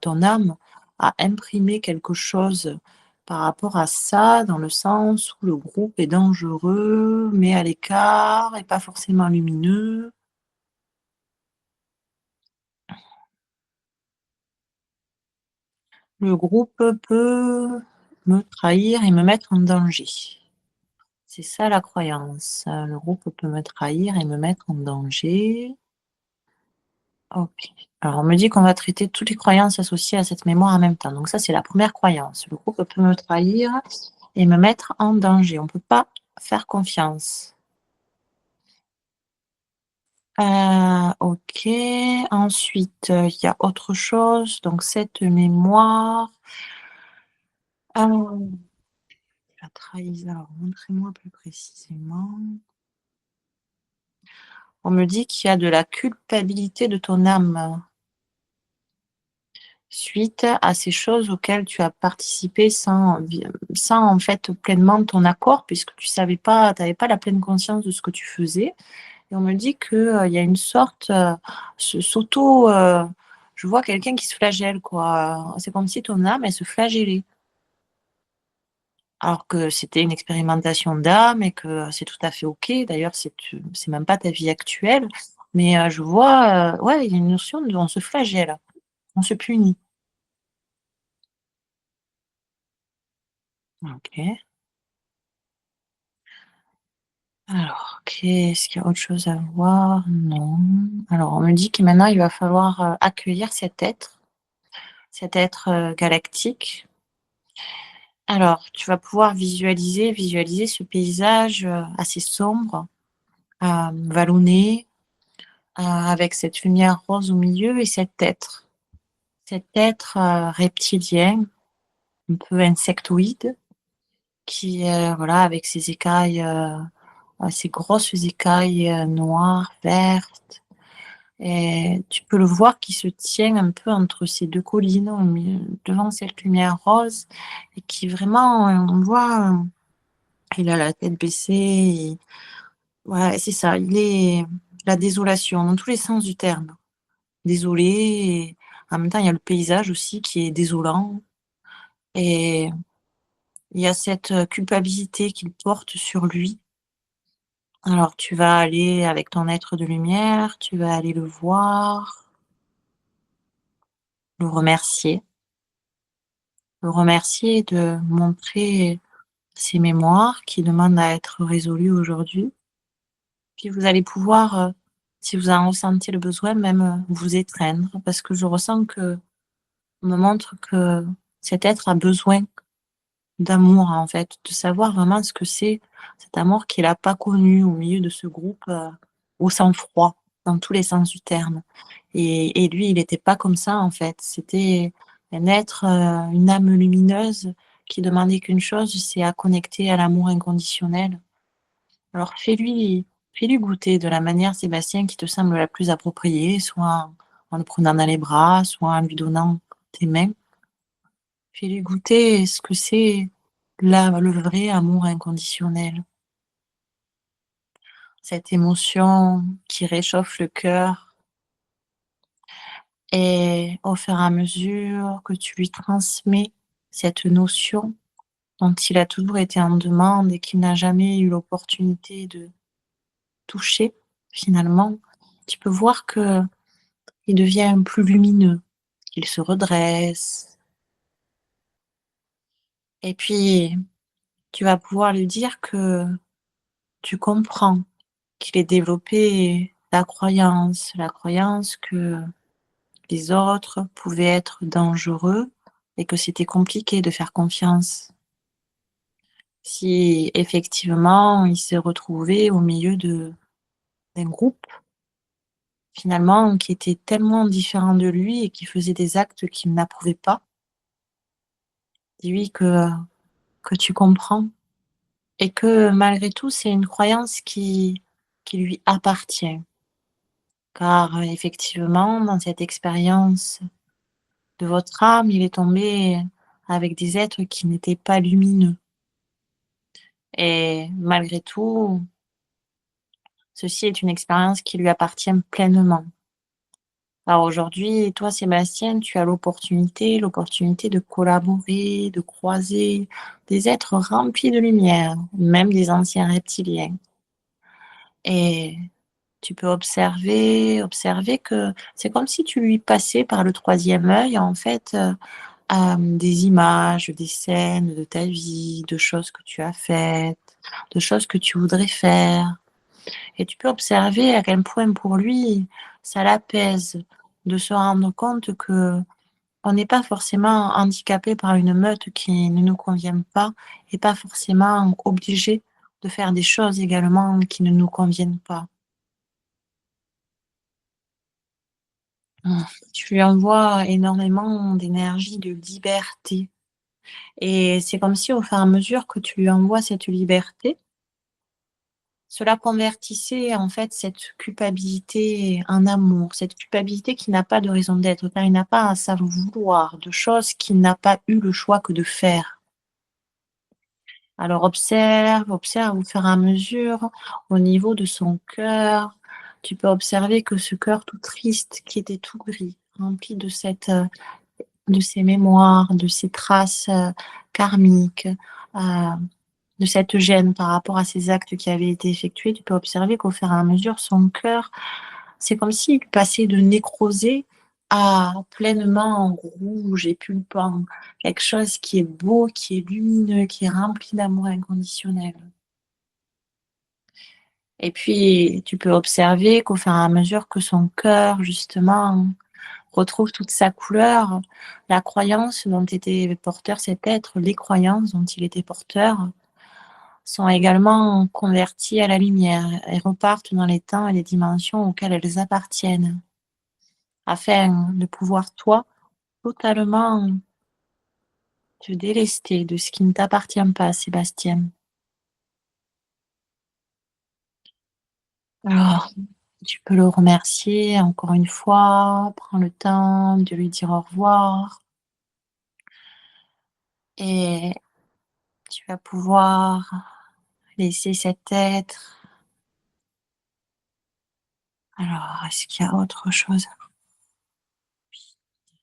ton âme a imprimé quelque chose par rapport à ça, dans le sens où le groupe est dangereux, mais à l'écart et pas forcément lumineux. Le groupe peut me trahir et me mettre en danger. C'est ça la croyance. Le groupe peut me trahir et me mettre en danger. OK. Alors, on me dit qu'on va traiter toutes les croyances associées à cette mémoire en même temps. Donc ça, c'est la première croyance. Le groupe peut me trahir et me mettre en danger. On ne peut pas faire confiance. OK. Ensuite, il y a autre chose. Donc cette mémoire, la trahison. Alors montrez-moi plus précisément. On me dit qu'il y a de la culpabilité de ton âme. Suite à ces choses auxquelles tu as participé sans en fait pleinement ton accord, puisque tu savais pas, tu avais pas la pleine conscience de ce que tu faisais. Et on me dit que il y a une sorte s'auto. Je vois quelqu'un qui se flagelle, quoi. C'est comme si ton âme, elle se flagellait. Alors que c'était une expérimentation d'âme et que c'est tout à fait OK. D'ailleurs, c'est même pas ta vie actuelle. Mais je vois, ouais, il y a une notion de on se flagelle, on se punit. OK. Alors, qu'est-ce qu'il y a autre chose à voir? Non. Alors, on me dit que maintenant, il va falloir accueillir cet être galactique. Alors, tu vas pouvoir visualiser ce paysage assez sombre, vallonné, avec cette lumière rose au milieu et cet être reptilien, un peu insectoïde, qui est voilà, avec ses écailles, ses grosses écailles noires, vertes. Et tu peux le voir qui se tient un peu entre ces 2 collines, au milieu devant cette lumière rose et qui vraiment, on voit, il a la tête baissée, ouais, c'est ça, il est la désolation dans tous les sens du terme. Désolé et en même temps, il y a le paysage aussi qui est désolant et il y a cette, culpabilité qu'il porte sur lui. Alors tu vas aller avec ton être de lumière, tu vas aller le voir. le remercier. Le remercier de montrer ses mémoires qui demandent à être résolues aujourd'hui. Puis vous allez pouvoir, si vous en ressentez le besoin, même, vous étreindre parce que je ressens que on me montre que cet être a besoin d'amour, en fait, de savoir vraiment ce que c'est, cet amour qu'il a pas connu au milieu de ce groupe, au sang-froid, dans tous les sens du terme. Et lui, il était pas comme ça, en fait. C'était un être, une âme lumineuse qui demandait qu'une chose, c'est à connecter à l'amour inconditionnel. Alors fais-lui goûter de la manière, Sébastien, qui te semble la plus appropriée, soit en le prenant dans les bras, soit en lui donnant tes mains. Fais-lui goûter ce que c'est le vrai amour inconditionnel. Cette émotion qui réchauffe le cœur et au fur et à mesure que tu lui transmets cette notion dont il a toujours été en demande et qu'il n'a jamais eu l'opportunité de toucher, finalement, tu peux voir que il devient plus lumineux, qu'il se redresse et puis tu vas pouvoir lui dire que tu comprends qu'il ait développé la croyance que les autres pouvaient être dangereux et que c'était compliqué de faire confiance. Si effectivement il s'est retrouvé au milieu d'un groupe, finalement, qui était tellement différent de lui et qui faisait des actes qu'il n'approuvait pas, dis-lui que tu comprends et que malgré tout, c'est une croyance qui lui appartient. Car effectivement, dans cette expérience de votre âme, il est tombé avec des êtres qui n'étaient pas lumineux. Et malgré tout, ceci est une expérience qui lui appartient pleinement. Alors aujourd'hui, toi, Sébastien, tu as l'opportunité de collaborer, de croiser des êtres remplis de lumière, même des anciens reptiliens. Et tu peux observer que c'est comme si tu lui passais par le troisième œil, en fait, des images, des scènes de ta vie, de choses que tu as faites, de choses que tu voudrais faire. Et tu peux observer à quel point pour lui, ça l'apaise de se rendre compte que on n'est pas forcément handicapé par une meute qui ne nous convient pas et pas forcément obligé de faire des choses également qui ne nous conviennent pas. Mmh. Tu lui envoies énormément d'énergie, de liberté et c'est comme si au fur et à mesure que tu lui envoies cette liberté, cela convertissait en fait cette culpabilité en amour, cette culpabilité qui n'a pas de raison d'être, car il n'a pas à s'en vouloir de choses qu'il n'a pas eu le choix que de faire. Alors observe au fur et à mesure au niveau de son cœur. Tu peux observer que ce cœur tout triste, qui était tout gris, rempli de ces mémoires, de ces traces, karmiques, de cette gêne par rapport à ces actes qui avaient été effectués, tu peux observer qu'au fur et à mesure, son cœur, c'est comme s'il passait de nécrosé à pleinement rouge et pulpant. Quelque chose qui est beau, qui est lumineux, qui est rempli d'amour inconditionnel. Et puis, tu peux observer qu'au fur et à mesure que son cœur, justement, retrouve toute sa couleur, la croyance dont était porteur cet être, les croyances dont il était porteur, sont également converties à la lumière et repartent dans les temps et les dimensions auxquelles elles appartiennent, afin de pouvoir, toi, totalement te délester de ce qui ne t'appartient pas, Sébastien. Alors, tu peux le remercier encore une fois, prends le temps de lui dire au revoir et tu vas pouvoir laisser cet être. Alors, est-ce qu'il y a autre chose?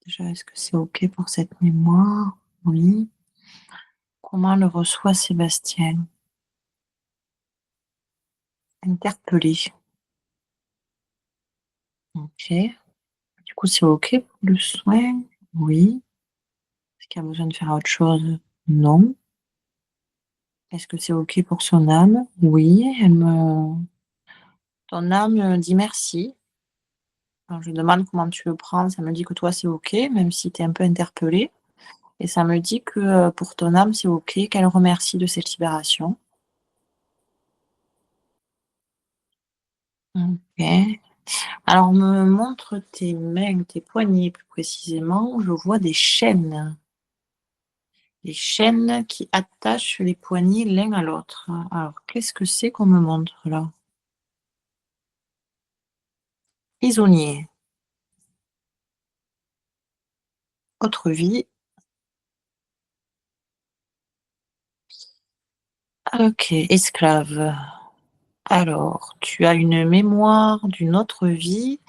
Déjà, est-ce que c'est OK pour cette mémoire? Oui. Comment le reçoit Sébastien? Interpellé. OK. Du coup, c'est OK pour le soin? Oui. Est-ce qu'il y a besoin de faire autre chose? Non. Est-ce que c'est OK pour son âme? Oui, ton âme dit merci. Quand je demande comment tu le prends, ça me dit que toi c'est OK, même si tu es un peu interpellée. Et ça me dit que pour ton âme c'est OK, qu'elle remercie de cette libération. OK. Alors on me montre tes mains, tes poignets plus précisément. Je vois des chaînes. Des chaînes qui attachent les poignets l'un à l'autre. Alors qu'est-ce que c'est qu'on me montre là? Prisonnier. Autre vie. OK, esclave. Alors, tu as une mémoire d'une autre vie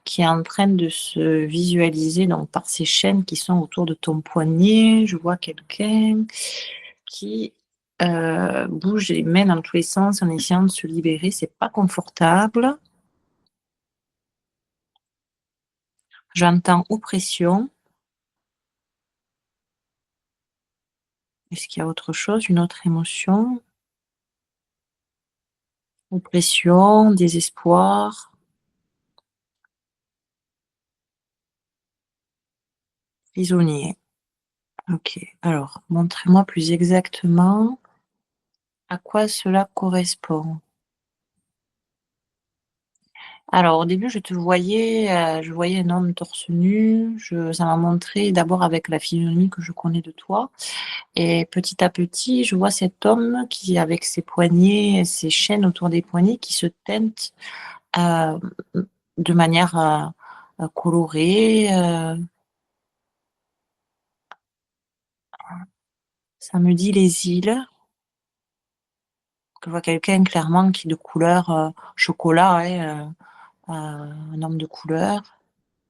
qui est en train de se visualiser donc par ces chaînes qui sont autour de ton poignet. Je vois quelqu'un qui, bouge les mains dans tous les sens en essayant de se libérer. C'est pas confortable. J'entends oppression. Est-ce qu'il y a autre chose, une autre émotion? Oppression, désespoir, prisonnier. OK. Alors, montrez-moi plus exactement à quoi cela correspond. Alors au début, je voyais un homme torse nu. Ça m'a montré d'abord avec la physionomie que je connais de toi et petit à petit, je vois cet homme qui avec ses poignets, ses chaînes autour des poignets qui se teintent, hem, de manière, colorée, ça me dit les îles. Je vois quelqu'un clairement qui est de couleur, chocolat, hein, un homme de couleur.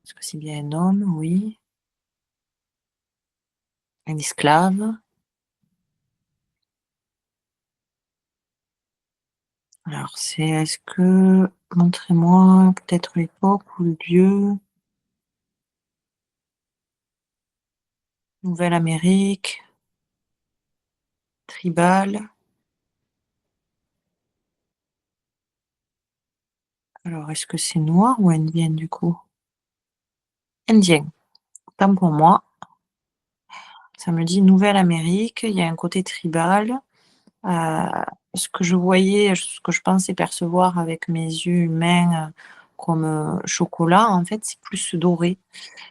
Est-ce que c'est bien un homme? Oui. Un esclave. Alors est-ce que montrez-moi peut-être l'époque ou le lieu. Nouvelle-Amérique, tribal. Alors est-ce que c'est noir ou indien du coup? Indien, autant pour moi. Ça me dit Nouvelle-Amérique, il y a un côté tribal. Heu, ce que je pensais percevoir avec mes yeux humains, comme, chocolat, en fait, c'est plus doré.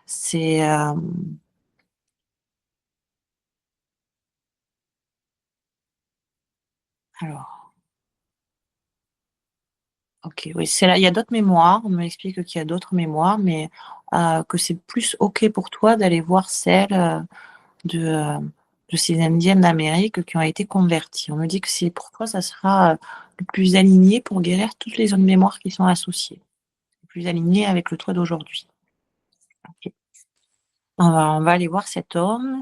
C'est, alors, OK, oui, c'est là il y a d'autres mémoires. On m'explique qu'il y a d'autres mémoires, mais, que c'est plus OK pour toi d'aller voir celle, de, de ces indiennes d'Amérique qui ont été converties. On me dit que c'est pour toi, ça sera, le plus aligné pour guérir toutes les zones mémoire qui sont associées. Le plus aligné avec le toi d'aujourd'hui. OK. On va aller voir cet homme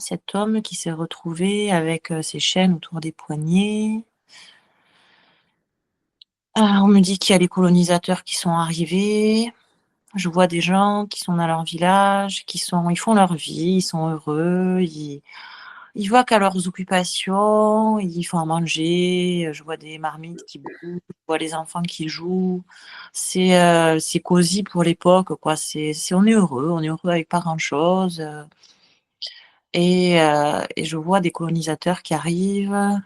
qui s'est retrouvé avec, ses chaînes autour des poignets. On me dit qu'il y a les colonisateurs qui sont arrivés. Je vois des gens qui sont dans leur village, ils font leur vie, ils sont heureux, ils voient qu'à leurs occupations, ils font à manger, je vois des marmites qui bougent, je vois les enfants qui jouent. C'est cosy pour l'époque, quoi. On est heureux avec pas grand-chose, et je vois des colonisateurs qui arrivent,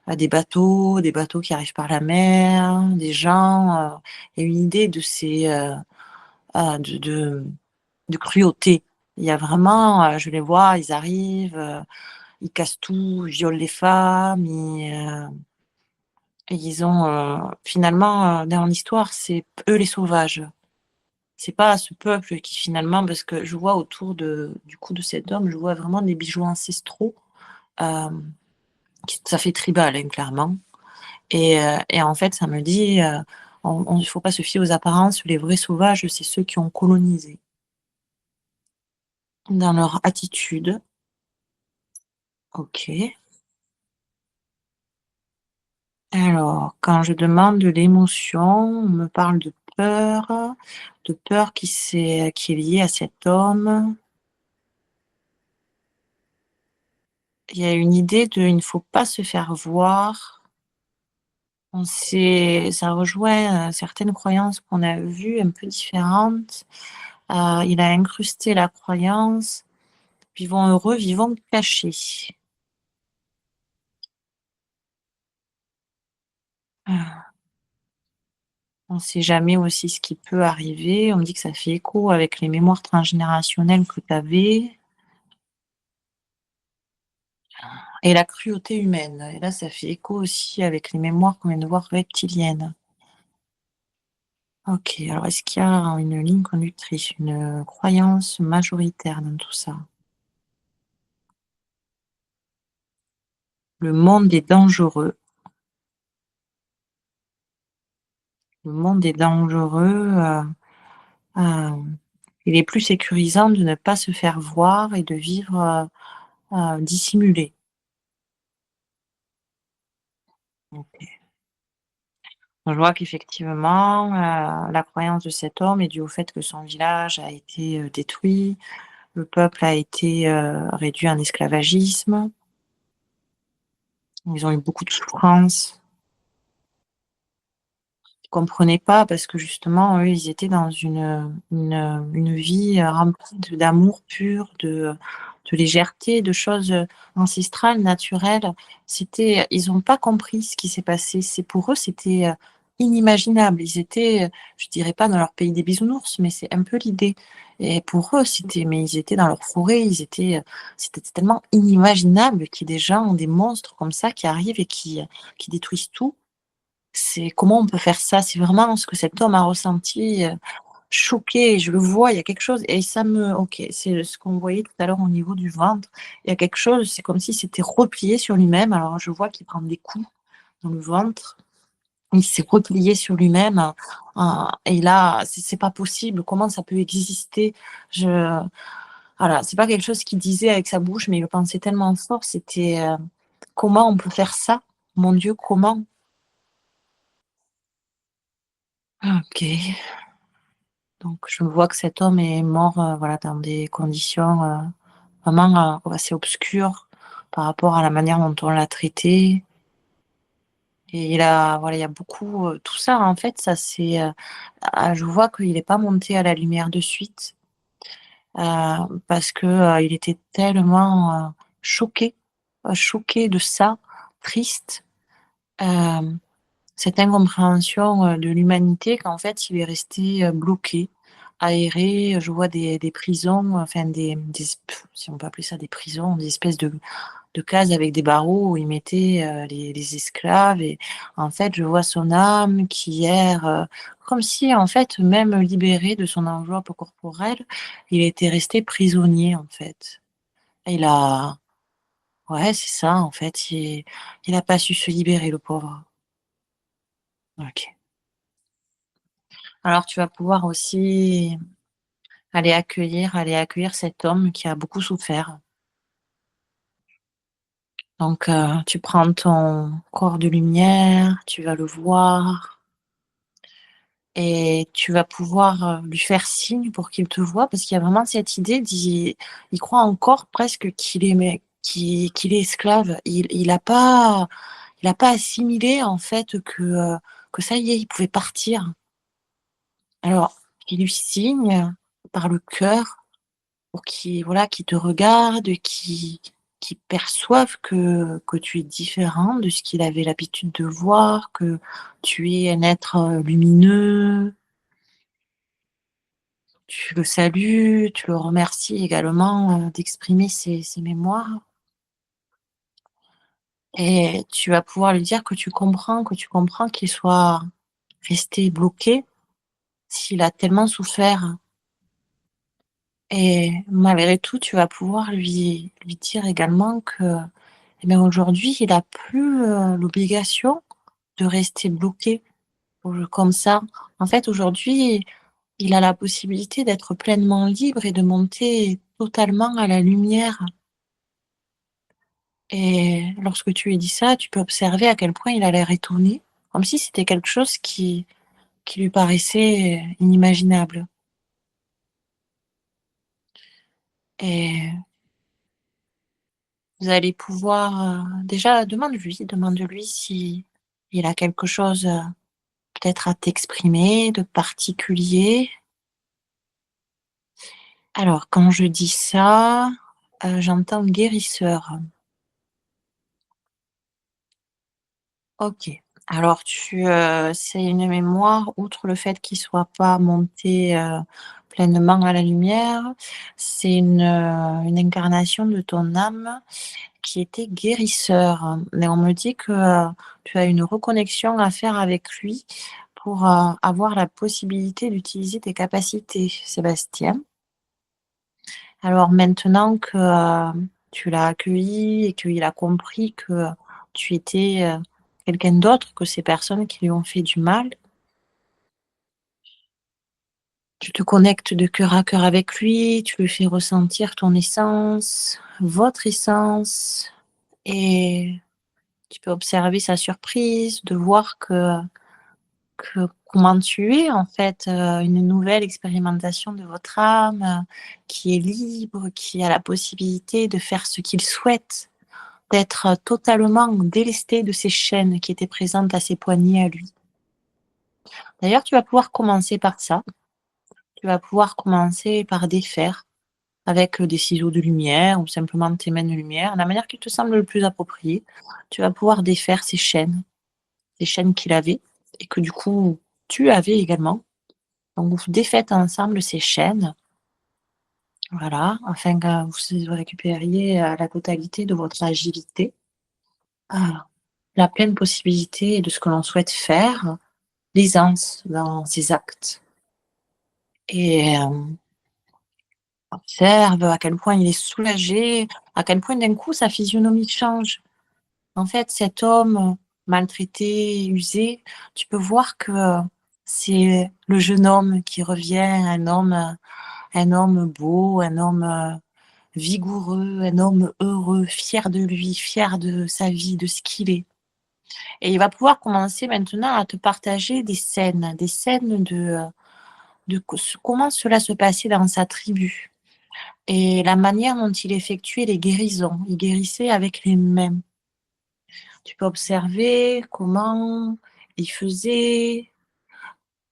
des bateaux qui arrivent par la mer, des gens, et une idée de ces, de cruauté. Il y a vraiment, je les vois, ils arrivent, ils cassent tout, ils violent les femmes, ils ont, finalement, dans l'histoire, c'est eux les sauvages. C'est pas ce peuple qui finalement parce que je vois autour du cou de cet homme, je vois vraiment des bijoux ancestraux, hem, qui ça fait tribal, hein, clairement et en fait, ça me dit, il faut pas se fier aux apparences, les vrais sauvages, c'est ceux qui ont colonisé. Dans leur attitude. OK. Alors, quand je demande de l'émotion, on me parle de peur qui est liée à cet homme. il y a une idée de il ne faut pas se faire voir. Ça rejoint certaines croyances qu'on a vues un peu différentes. Il a incrusté la croyance vivons heureux, vivons cachés. On ne sait jamais aussi ce qui peut arriver. On me dit que ça fait écho avec les mémoires transgénérationnelles que tu avais et la cruauté humaine. Et là, ça fait écho aussi avec les mémoires qu'on vient de voir reptiliennes. OK, alors est-ce qu'il y a une ligne conductrice, une croyance majoritaire dans tout ça? Le monde est dangereux. Le monde est dangereux, il est plus sécurisant de ne pas se faire voir et de vivre, dissimulé. OK. Je vois qu'effectivement, la croyance de cet homme est due au fait que son village a été, détruit, le peuple a été, réduit en esclavagisme. Ils ont eu beaucoup de souffrances. Ils comprenaient pas parce que justement, eux, ils étaient dans une vie, remplie d'amour pur, de légèreté, de choses, ancestrales, naturelles. Ils ont pas compris ce qui s'est passé. Pour eux, c'était, inimaginable. Ils étaient, je dirais pas dans leur pays des bisounours, mais c'est un peu l'idée et pour eux, ils étaient dans leur forêt, c'était tellement inimaginable qu'il y ait des gens, des monstres comme ça qui arrivent et qui détruisent tout. C'est comment on peut faire ça? C'est vraiment ce que cet homme a ressenti, choqué, je le vois, il y a quelque chose et ça me OK, c'est ce qu'on voyait tout à l'heure au niveau du ventre. Il y a quelque chose, c'est comme s'il s'était replié sur lui-même. Alors je vois qu'il prend des coups dans le ventre. Il s'est replié sur lui-même, et là, c'est pas possible. Comment ça peut exister? Je Voilà, c'est pas quelque chose qu'il disait avec sa bouche, mais il le pensait tellement fort. C'était, comment on peut faire ça? Mon Dieu, comment? OK. Donc je vois que cet homme est mort, voilà, dans des conditions, vraiment, assez obscures par rapport à la manière dont on l'a traité et il y a beaucoup, tout ça en fait, ça c'est, je vois qu'il est pas monté à la lumière de suite, parce que, il était tellement, choqué de ça, triste, hem cette incompréhension, de l'humanité qu'en fait, il est resté, bloqué, aéré. Je vois des prisons, enfin si on peut appeler ça des prisons, des espèces de cases avec des barreaux où il mettait, les esclaves et en fait, je vois son âme qui erre, comme si en fait, même libéré de son enveloppe corporelle, il était resté prisonnier, en fait. Et il a Ouais, c'est ça, en fait, il a pas su se libérer, le pauvre. OK. Alors tu vas pouvoir aussi aller accueillir cet homme qui a beaucoup souffert. Donc, tu prends ton corps de lumière, tu vas le voir et tu vas pouvoir, lui faire signe pour qu'il te voie parce qu'il y a vraiment cette idée il croit encore presque qu'il est esclave. Il a pas assimilé en fait que ça y est, il pouvait partir. Alors, il lui signe par le cœur pour qu'ils voilà, qu'ils te regardent, qu'ils perçoivent que tu es différent de ce qu'il avait l'habitude de voir, que tu es un être, lumineux. Tu le salues, tu le remercies également, d'exprimer ses mémoires et tu vas pouvoir lui dire que tu comprends qu'il soit resté bloqué, s'il a tellement souffert. Et malgré tout, tu vas pouvoir lui dire également que, eh bien, aujourd'hui, il a plus, l'obligation de rester bloqué, comme ça. En fait, aujourd'hui, il a la possibilité d'être pleinement libre et de monter totalement à la lumière. Et lorsque tu lui dis ça, tu peux observer à quel point il a l'air étonné, comme si c'était quelque chose qui lui paraissait inimaginable. Et vous allez pouvoir déjà demande-lui si il a quelque chose peut-être à t'exprimer de particulier. Alors, quand je dis ça, j'entends guérisseur. OK. Alors c'est une mémoire, outre le fait qu'il soit pas monté, pleinement à la lumière, c'est une incarnation de ton âme qui était guérisseur. Mais on me dit que, tu as une reconnexion à faire avec lui pour, avoir la possibilité d'utiliser tes capacités, Sébastien. Alors maintenant que, tu l'as accueilli et qu'il a compris que tu étais, quelqu'un d'autre que ces personnes qui lui ont fait du mal, tu te connectes de cœur à cœur avec lui, tu lui fais ressentir ton essence, votre essence, et tu peux observer sa surprise de voir que comment tu es en fait, une nouvelle expérimentation de votre âme, qui est libre, qui a la possibilité de faire ce qu'il souhaite, d'être totalement délesté de ces chaînes qui étaient présentes à ses poignets à lui. D'ailleurs, tu vas pouvoir commencer par ça. Tu vas pouvoir commencer par défaire avec, des ciseaux de lumière ou simplement tes mains de lumière, la manière qui te semble le plus appropriée. Tu vas pouvoir défaire ces chaînes qu'il avait et que du coup, tu avais également. Donc vous défaites ensemble ces chaînes, voilà, afin que vous récupériez, la totalité de votre agilité, la pleine possibilité de ce que l'on souhaite faire, l'aisance dans ses actes et observe à quel point il est soulagé, à quel point d'un coup sa physionomie change. En fait, cet homme maltraité, usé, tu peux voir que c'est le jeune homme qui revient, un homme beau, un homme vigoureux, un homme heureux, fier de lui, fier de sa vie, de ce qu'il est. Et il va pouvoir commencer maintenant à te partager des scènes comment cela se passait dans sa tribu et la manière dont il effectuait les guérisons. Il guérissait avec les mains. Tu peux observer comment il faisait.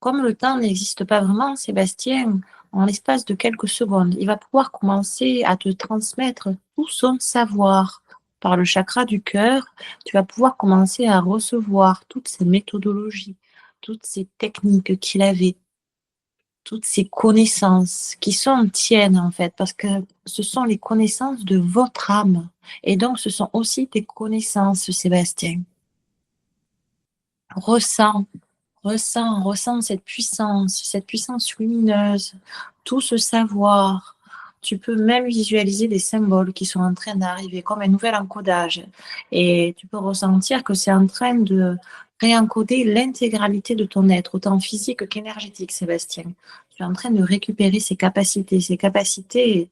Comme le temps n'existe pas vraiment, Sébastien, en l'espace de quelques secondes, il va pouvoir commencer à te transmettre tout son savoir. Par le chakra du cœur, tu vas pouvoir commencer à recevoir toutes ces méthodologies, toutes ces techniques qu'il avait, toutes ces connaissances qui sont tiennes en fait, parce que ce sont les connaissances de votre âme. Et donc, ce sont aussi tes connaissances, Sébastien. Ressens. Ressens cette puissance lumineuse, tout ce savoir. Tu peux même visualiser des symboles qui sont en train d'arriver, comme un nouvel encodage. Et tu peux ressentir que c'est en train de réencoder l'intégralité de ton être, autant physique qu'énergétique, Sébastien. Tu es en train de récupérer ces capacités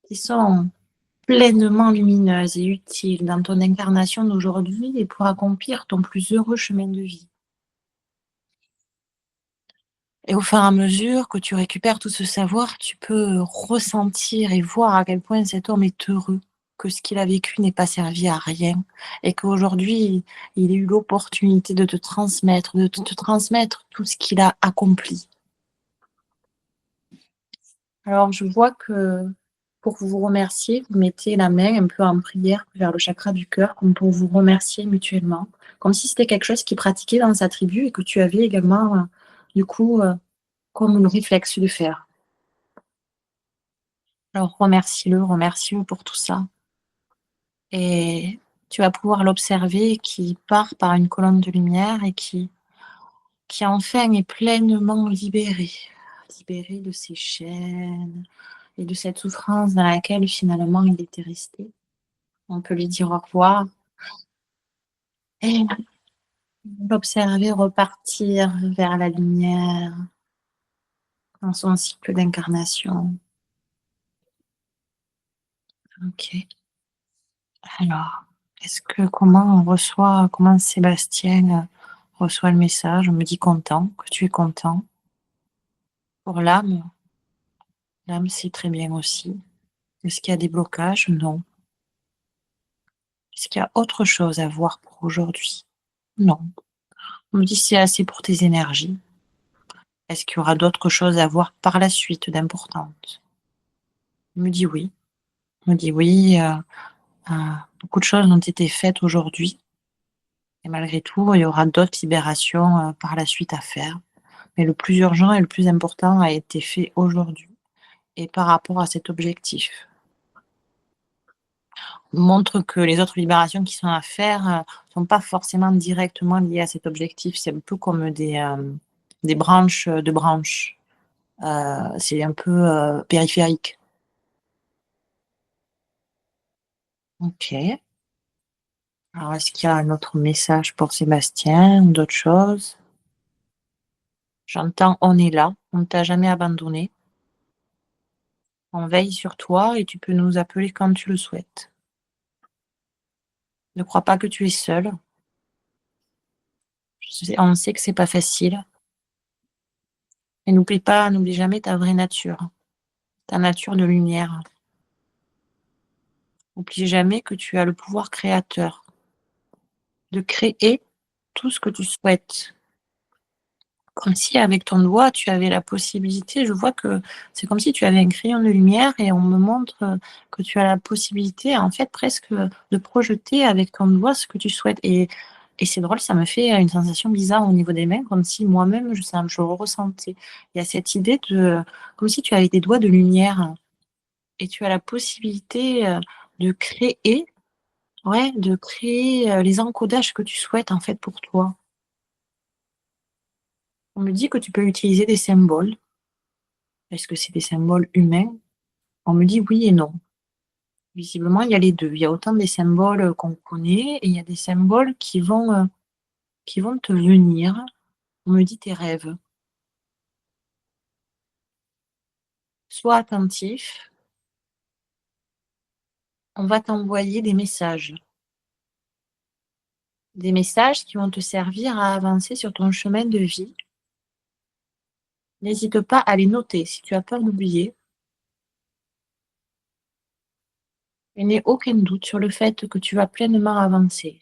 qui sont pleinement lumineuses et utiles dans ton incarnation d'aujourd'hui et pour accomplir ton plus heureux chemin de vie. Et au fur et à mesure que tu récupères tout ce savoir, tu peux ressentir et voir à quel point cet homme est heureux, que ce qu'il a vécu n'est pas servi à rien et qu'aujourd'hui, il a eu l'opportunité de te transmettre tout ce qu'il a accompli. Alors, je vois que pour vous remercier, vous mettez la main un peu en prière vers le chakra du cœur, comme pour vous remercier mutuellement, comme si c'était quelque chose qu'il pratiquait dans sa tribu et que tu avais également, du coup, comme le réflexe de faire. Alors remercie-le pour tout ça et tu vas pouvoir l'observer qui part par une colonne de lumière et qui enfin est pleinement libéré de ses chaînes et de cette souffrance dans laquelle finalement il était resté. On peut lui dire au revoir et l'observer repartir vers la lumière dans son cycle d'incarnation. OK. Alors, comment Sébastien reçoit le message? On me dit content, que tu es content. Pour l'âme, c'est très bien aussi. Est-ce qu'il y a des blocages? Non. Est-ce qu'il y a autre chose à voir pour aujourd'hui? Non. On me dit c'est assez pour tes énergies. Est-ce qu'il y aura d'autres choses à voir par la suite d'importantes? On me dit oui. On me dit oui, beaucoup de choses ont été faites aujourd'hui et malgré tout, il y aura d'autres libérations, par la suite à faire. Mais le plus urgent et le plus important a été fait aujourd'hui et par rapport à cet objectif. Montre que les autres libérations qui sont à faire, sont pas forcément directement liées à cet objectif. C'est un peu comme des branches, de branches. C'est un peu, périphérique. OK. Alors est-ce qu'il y a un autre message pour Sébastien ou d'autres choses? J'entends: «On est là, on ne t'a jamais abandonné. On veille sur toi et tu peux nous appeler quand tu le souhaites. Ne crois pas que tu es seul. On sait que c'est pas facile et n'oublie jamais ta vraie nature, ta nature de lumière. N'oublie jamais que tu as le pouvoir créateur de créer tout ce que tu souhaites. Comme si avec ton doigt, tu avais la possibilité, je vois que c'est comme si tu avais un crayon de lumière et on me montre, que tu as la possibilité, en fait, presque, de projeter avec ton doigt ce que tu souhaites et c'est drôle, ça me fait, une sensation bizarre au niveau des mains, comme si moi-même je le ressentais. Il y a cette idée de comme si tu avais des doigts de lumière et tu as la possibilité, de créer ouais, de créer, les encodages que tu souhaites, en fait, pour toi. On me dit que tu peux utiliser des symboles. Est-ce que c'est des symboles humains? On me dit oui et non. Visiblement, il y a les 2. Il y a autant des symboles, qu'on connaît et il y a des symboles qui vont te venir. On me dit tes rêves. Sois attentif, on va t'envoyer des messages. Des messages qui vont te servir à avancer sur ton chemin de vie. N'hésite pas à les noter si tu as peur d'oublier. Et n'aie aucun doute sur le fait que tu vas pleinement avancer.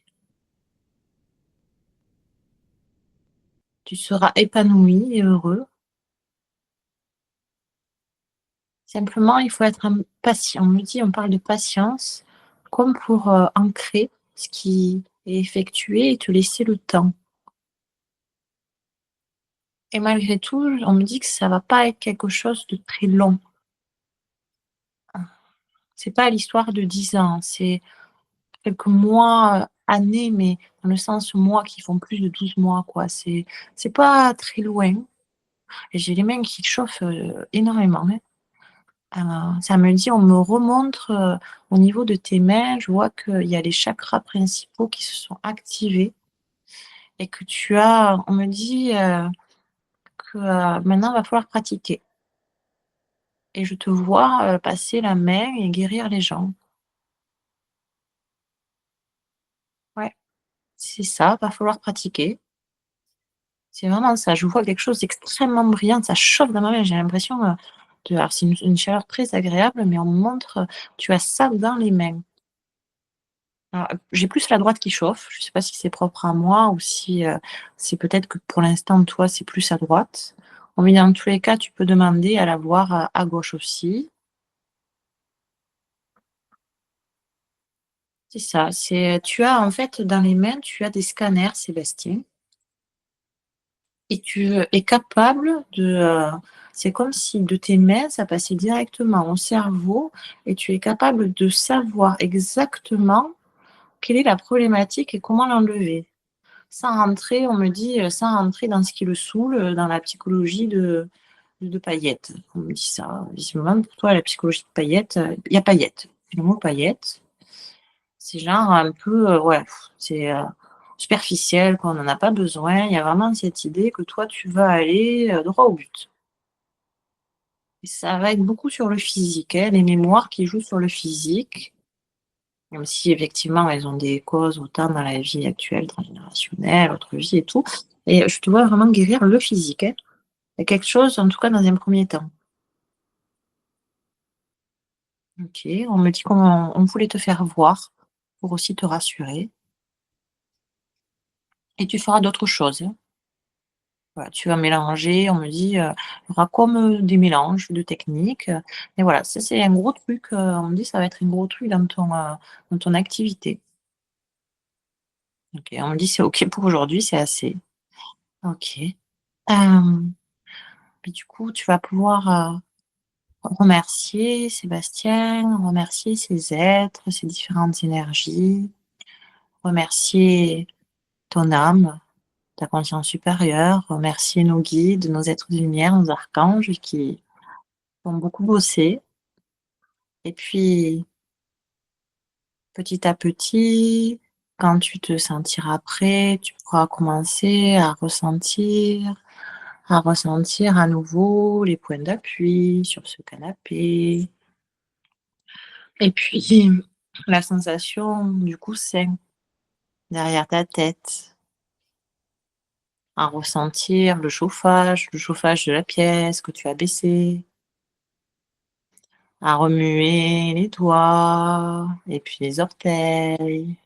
Tu seras épanoui et heureux. Simplement, il faut être patient. On me dit, on parle de patience, comme pour ancrer ce qui est effectué et te laisser le temps. Et malgré tout, on me dit que ça va pas être quelque chose de très long. C'est pas l'histoire de 10 ans, c'est quelques mois, années, mais dans le sens mois qui font plus de 12 mois, quoi. C'est pas très loin. Et j'ai les mains qui chauffent énormément, hein. Ça me dit, on me remontre au niveau de tes mains, je vois qu'il y a les chakras principaux qui se sont activés et que tu as, on me dit que maintenant, il va falloir pratiquer. Et je te vois passer la main et guérir les gens. Ouais, c'est ça, va falloir pratiquer. C'est vraiment ça. Je vois quelque chose d'extrêmement brillant, ça chauffe dans ma main. J'ai l'impression alors c'est une chaleur très agréable, mais on me montre, tu as ça dans les mains. Alors, j'ai plus la droite qui chauffe. Je ne sais pas si c'est propre à moi ou si, c'est peut-être que pour l'instant, toi, c'est plus à droite. Mais dans tous les cas, tu peux demander à la voir, à gauche aussi. C'est ça, tu as en fait dans les mains, tu as des scanners, Sébastien et tu es capable de, c'est comme si de tes mains, ça passait directement au cerveau et tu es capable de savoir exactement quelle est la problématique et comment l'enlever. Sans rentrer, on me dit, sans rentrer dans ce qui le saoule, dans la psychologie de paillettes. On me dit ça. Visiblement, pour toi, la psychologie de paillettes, il y a paillettes. Le mot paillettes, c'est genre un peu, ouais, c'est, superficiel, qu'on n'en a pas besoin. Il y a vraiment cette idée que toi, tu vas aller, droit au but. Et ça va être beaucoup sur le physique, hein, les mémoires qui jouent sur le physique. Même si effectivement elles ont des causes autant dans la vie actuelle, transgénérationnelle, autre vie et tout. Et je te vois vraiment guérir le physique, hein. Il y a quelque chose, en tout cas dans un premier temps. OK, on me dit qu'on voulait te faire voir pour aussi te rassurer. Et tu feras d'autres choses, hein. Voilà, tu vas mélanger, on me dit, il y aura comme, des mélanges de techniques, et voilà, ça c'est un gros truc, on me dit: «Ça va être un gros truc dans ton activité». OK, on me dit: «C'est OK pour aujourd'hui, c'est assez». OK. Hem, puis du coup, tu vas pouvoir, remercier Sébastien, remercier ces êtres, ces différentes énergies, remercier ton âme, ta conscience supérieure, remercier nos guides, nos êtres de lumière, nos archanges qui ont beaucoup bossé. Et puis, petit à petit, quand tu te sentiras prêt, tu pourras commencer à ressentir à nouveau les points d'appui sur ce canapé. Et puis, la sensation du coussin derrière ta tête, à ressentir le chauffage de la pièce que tu as baissé, à remuer les doigts et puis les orteils.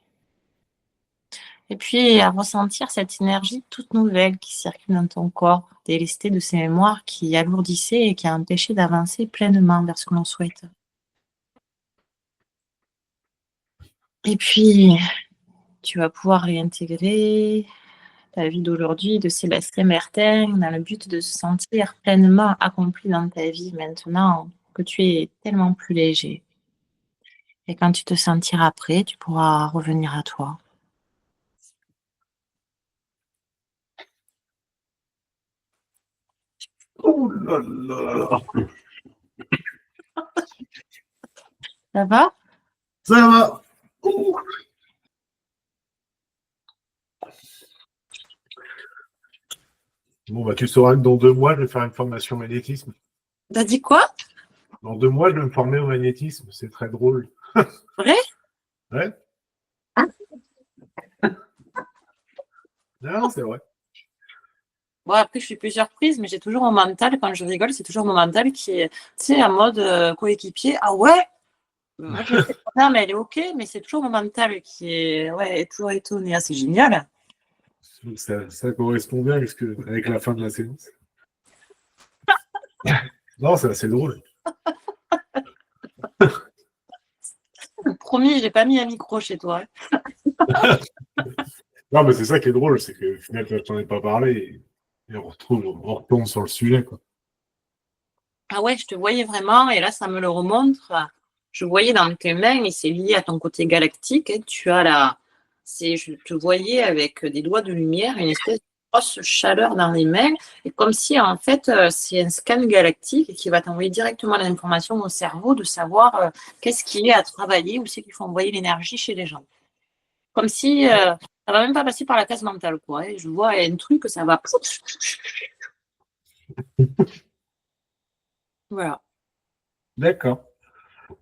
Et puis à ressentir cette énergie toute nouvelle qui circule dans ton corps, délestée de ces mémoires qui alourdissaient et qui empêchaient d'avancer pleinement vers ce que l'on souhaite. Et puis, tu vas pouvoir réintégrer ta vie d'aujourd'hui de Sébastien Bertin dans le but de se sentir pleinement accompli dans ta vie maintenant que tu es tellement plus léger. Et quand tu te sentiras prêt, tu pourras revenir à toi. Oh là là. Ça va? Ça va. Ouh. Bon, bah, tu sauras que dans 2 mois, je vais faire une formation au magnétisme. T'as dit quoi? Dans 2 mois, je vais me former au magnétisme. C'est très drôle. Vrai? Ouais. Non, c'est vrai. Bon, après, je suis plus surprise, mais j'ai toujours mon mental, quand je rigole, c'est toujours mon mental qui est, tu sais, en mode coéquipier. Ah ouais? Moi, je me fais non, mais elle est OK, mais c'est toujours mon mental qui est, ouais, toujours étonné. Ah, c'est génial. Ça correspond bien avec la fin de la séance. Non, c'est assez drôle. Promis, j'ai pas mis un micro chez toi. Non, mais c'est ça qui est drôle, c'est qu'au final, je t'en ai pas parlé et on retombe sur le sujet, quoi. Ah ouais, je te voyais vraiment, et là, ça me le remontre. Je voyais dans tes mains, et c'est lié à ton côté galactique, hein, je te voyais avec des doigts de lumière, une espèce de grosse chaleur dans les mains, et comme si, en fait, c'est un scan galactique qui va t'envoyer directement l'information au cerveau de savoir qu'est-ce qui est à travailler, où c'est qu'il faut envoyer l'énergie chez les gens. Comme si ça va même pas passer par la case mentale, quoi, hein. Je vois un truc, ça va. Voilà. D'accord.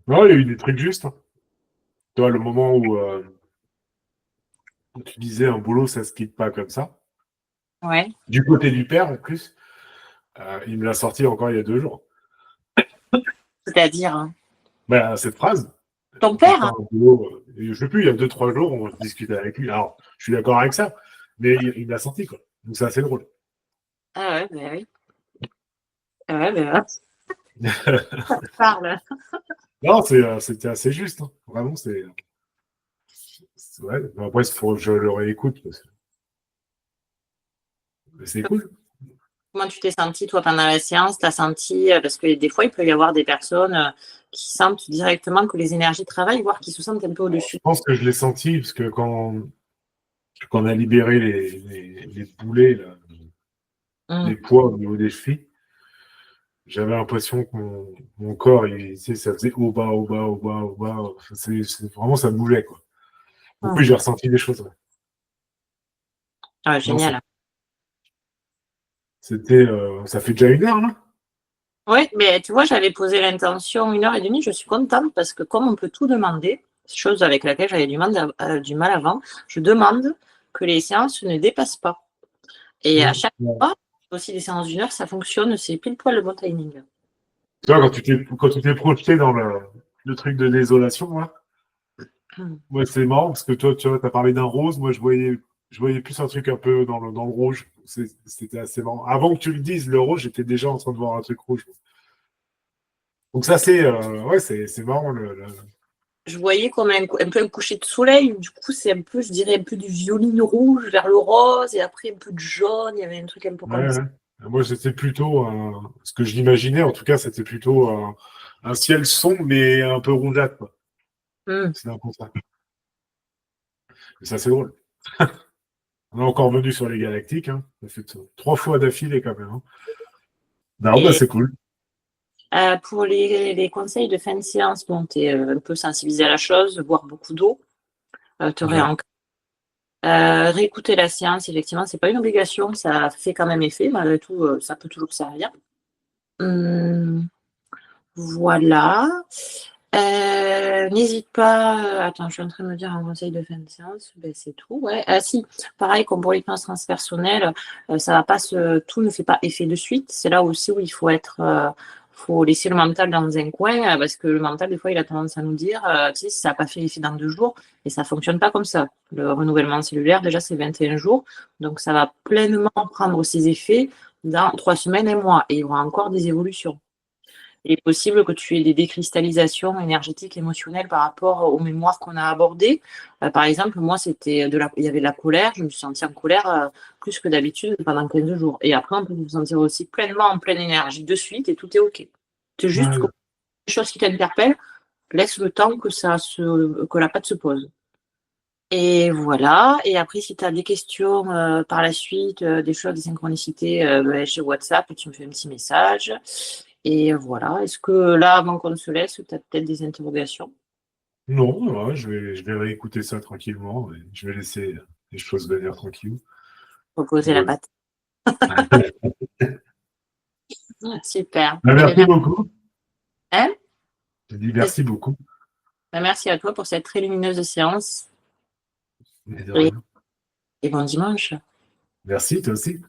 Non, il y a eu des trucs justes, hein. Tu vois, le moment où tu disais un boulot, ça se quitte pas comme ça. Ouais. Du côté du père, en plus, il me l'a sorti encore il y a 2 jours. C'est-à-dire, hein. Bah, cette phrase. Ton père, hein. Un boulot, je sais plus, il y a 2-3 jours, on discutait avec lui. Alors, je suis d'accord avec ça, mais il me l'a sorti, quoi. Donc, c'est assez drôle. Ah ouais, ben oui. Ah ouais, ben ça parle. Non, c'était assez juste, hein. Vraiment, ouais. Après, il faut que je le réécoute, c'est cool. Comment tu t'es senti, toi, pendant la séance? T'as senti, parce que des fois, il peut y avoir des personnes qui sentent directement que les énergies travaillent, voire qui se sentent un peu au-dessus. Je pense que je l'ai senti, parce que quand on a libéré les boulets, là, les poids au niveau des chevilles, j'avais l'impression que mon corps, tu sais, ça faisait au bas, au bas, au bas, au bas. Vraiment, ça bougeait, quoi. Donc oui, j'ai ressenti des choses. Ouais. Ah, Non, génial. ça fait déjà 1 heure, là. Oui, mais tu vois, j'avais posé l'intention 1h30, je suis contente parce que comme on peut tout demander, chose avec laquelle j'avais du mal avant, je demande que les séances ne dépassent pas. Et à chaque fois, aussi des séances d'1 heure, ça fonctionne, c'est pile poil le bon timing. Tu vois, quand tu t'es projeté dans le truc de désolation, là, Moi, c'est marrant parce que toi, tu vois, as parlé d'un rose. Moi, je voyais plus un truc un peu dans le rouge. C'était assez marrant. Avant que tu le dises, le rouge, j'étais déjà en train de voir un truc rouge. Donc ça, ouais, c'est marrant. Je voyais comme un peu un coucher de soleil. Du coup, c'est un peu, je dirais, un peu du violine rouge vers le rose et après un peu de jaune. Il y avait un truc un peu Ouais, comme ça. ouais. Moi, c'était plutôt ce que je l'imaginais. En tout cas, c'était plutôt un ciel sombre mais un peu rougeâtre, quoi. Hmm. C'est un peu ça. Mais ça, c'est drôle. On est encore venu sur les galactiques. Hein. Ça fait 3 fois d'affilée quand même. Hein. Non, bah, Et c'est cool. pour les conseils de fin de séance, bon, tu es un peu sensibilisé à la chose, boire beaucoup d'eau, te Ouais. réancrer. Réécouter la séance, effectivement, c'est pas une obligation, ça fait quand même effet, malgré tout, ça peut toujours servir. Hum, voilà. N'hésite pas. Attends, je suis en train de me dire un conseil de fin de séance. Ben, c'est tout. Ouais. Ah, si, pareil, comme pour l'hypnose transpersonnelle, ça va pas tout ne fait pas effet de suite. C'est là aussi où il faut faut laisser le mental dans un coin, parce que le mental, des fois, il a tendance à nous dire, tu sais, si ça n'a pas fait effet dans 2 jours, et ça fonctionne pas comme ça. Le renouvellement cellulaire, déjà, c'est 21 jours. Donc, ça va pleinement prendre ses effets dans 3 semaines, un mois. Et il y aura encore des évolutions. Il est possible que tu aies des décristallisations énergétiques, émotionnelles par rapport aux mémoires qu'on a abordées. Par exemple, moi, il y avait de la colère. Je me suis sentie en colère plus que d'habitude pendant 15 jours. Et après, on peut se sentir aussi pleinement en pleine énergie de suite et tout est OK. C'est juste que Ouais. les choses qui t'interpellent, laisse le temps que la patte se pose. Et voilà. Et après, si tu as des questions par la suite, des choses, des synchronicités, ben, chez WhatsApp, tu me fais un petit message. Et voilà. Est-ce que là, avant qu'on se laisse, tu as peut-être des interrogations? Non, ouais, je vais réécouter ça tranquillement. Et je vais laisser les choses venir tranquilles. Reposer la Voilà. patte. Ah, super. Bah, Eh bien, merci beaucoup. hein. Je dis merci beaucoup. Ben, merci à toi pour cette très lumineuse séance. Mais de Et, rien. et bon dimanche. Merci, toi aussi.